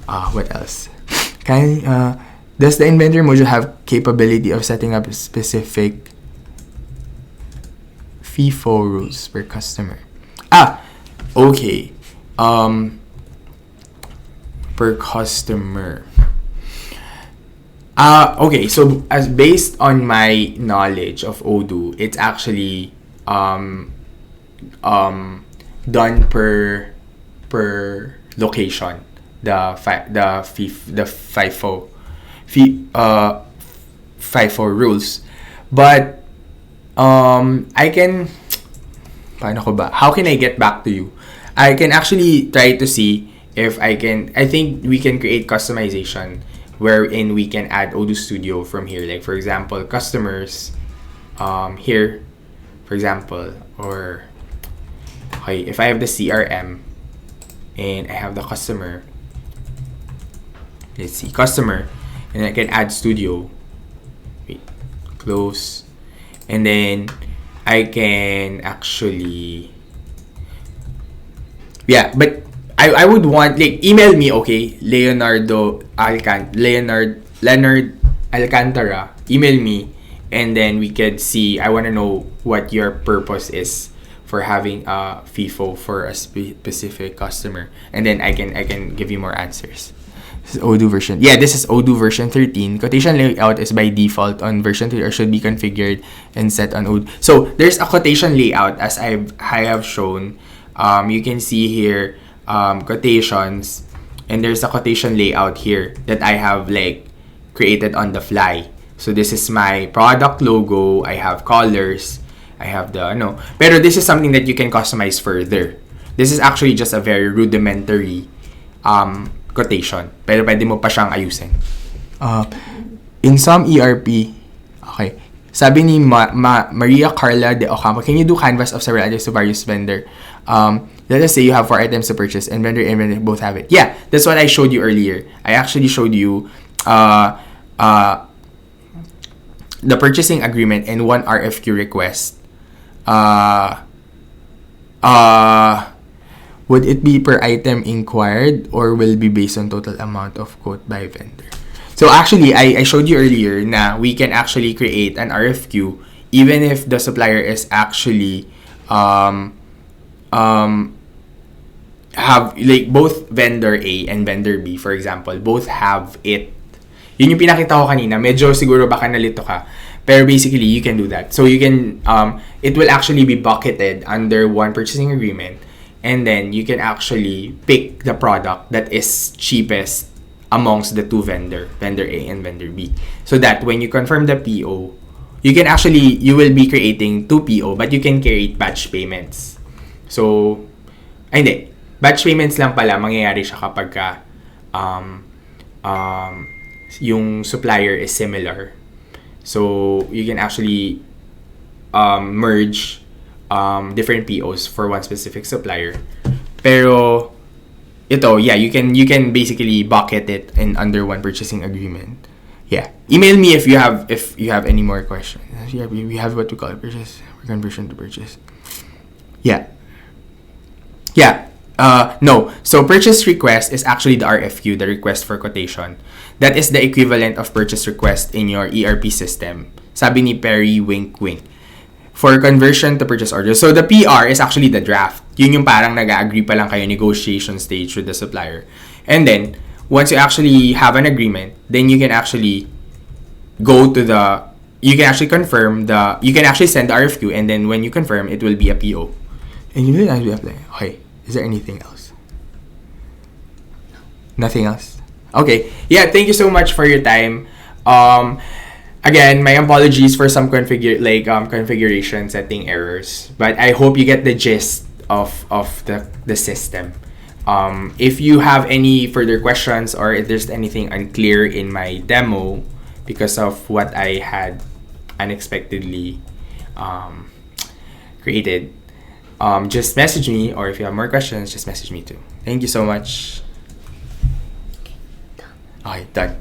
What else? Does the inventory module have capability of setting up specific FIFO rules per customer? Okay. Per customer. Okay, so as based on my knowledge of Odoo, it's actually done per location. The FIFO rules. But I can how can I get back to you? I can actually try to see if I think we can create customization wherein we can add Odoo Studio from here. Like for example, customers here, for example, or okay, if I have the CRM and I have the customer, let's see, customer, and I can add studio. Wait, close. And then I can actually, yeah, but I would want, like, email me, okay, Leonard Alcantara, email me, and then we can see, I want to know what your purpose is for having a FIFO for a specific customer, and then I can give you more answers. This is Odoo version. Yeah, this is Odoo version 13. Quotation layout is by default on version 3 or should be configured and set on Odoo. So there's a quotation layout as I have shown. You can see here quotations, and there's a quotation layout here that I have like created on the fly. So this is my product logo. I have colors. I have the Pero this is something that you can customize further. This is actually just a very rudimentary quotation. Pero pwede mo pa siyang ayusin. In some ERP, okay, sabi ni Maria Carla de Ocampo, can you do canvas of several items to various vendor? Let us say you have 4 items to purchase and vendor both have it. Yeah, that's what I showed you earlier. I actually showed you the purchasing agreement and 1 RFQ request. Would it be per item inquired or will be based on total amount of quote by vendor? So actually, I showed you earlier na we can actually create an RFQ even if the supplier is actually have like both vendor A and vendor B, for example, both have it. Yun yung pinakita ko kanina. Medyo siguro baka nalito ka. Pero basically, you can do that. So you can, it will actually be bucketed under one purchasing agreement. And then you can actually pick the product that is cheapest amongst the two vendor A and vendor B. So that when you confirm the PO, you will be creating 2 PO, but you can create batch payments. So, hindi. Batch payments lang pala, mangyayari siya kapag yung supplier is similar. So, you can actually merge different POs for one specific supplier. Pero ito, yeah, you can basically bucket it in under one purchasing agreement. Yeah. Email me if you have any more questions. Yeah, we have what we call purchase conversion to purchase. Yeah. Yeah. No. So purchase request is actually the RFQ, the request for quotation. That is the equivalent of purchase request in your ERP system. Sabi ni Perry, wink wink. For conversion to purchase order. So the PR is actually the draft. Yun yung parang nag-agree pa lang kayo, negotiation stage with the supplier. And then, once you actually have an agreement, then you can actually go to the, you can actually confirm the, you can actually send the RFQ, and then when you confirm, it will be a PO. And you will actually apply. Okay, is there anything else? Nothing else? Okay, yeah, thank you so much for your time. Again, my apologies for some configuration setting errors, but I hope you get the gist of the system. If you have any further questions, or if there's anything unclear in my demo because of what I had unexpectedly created, just message me, or if you have more questions, just message me too. Thank you so much. Okay, done.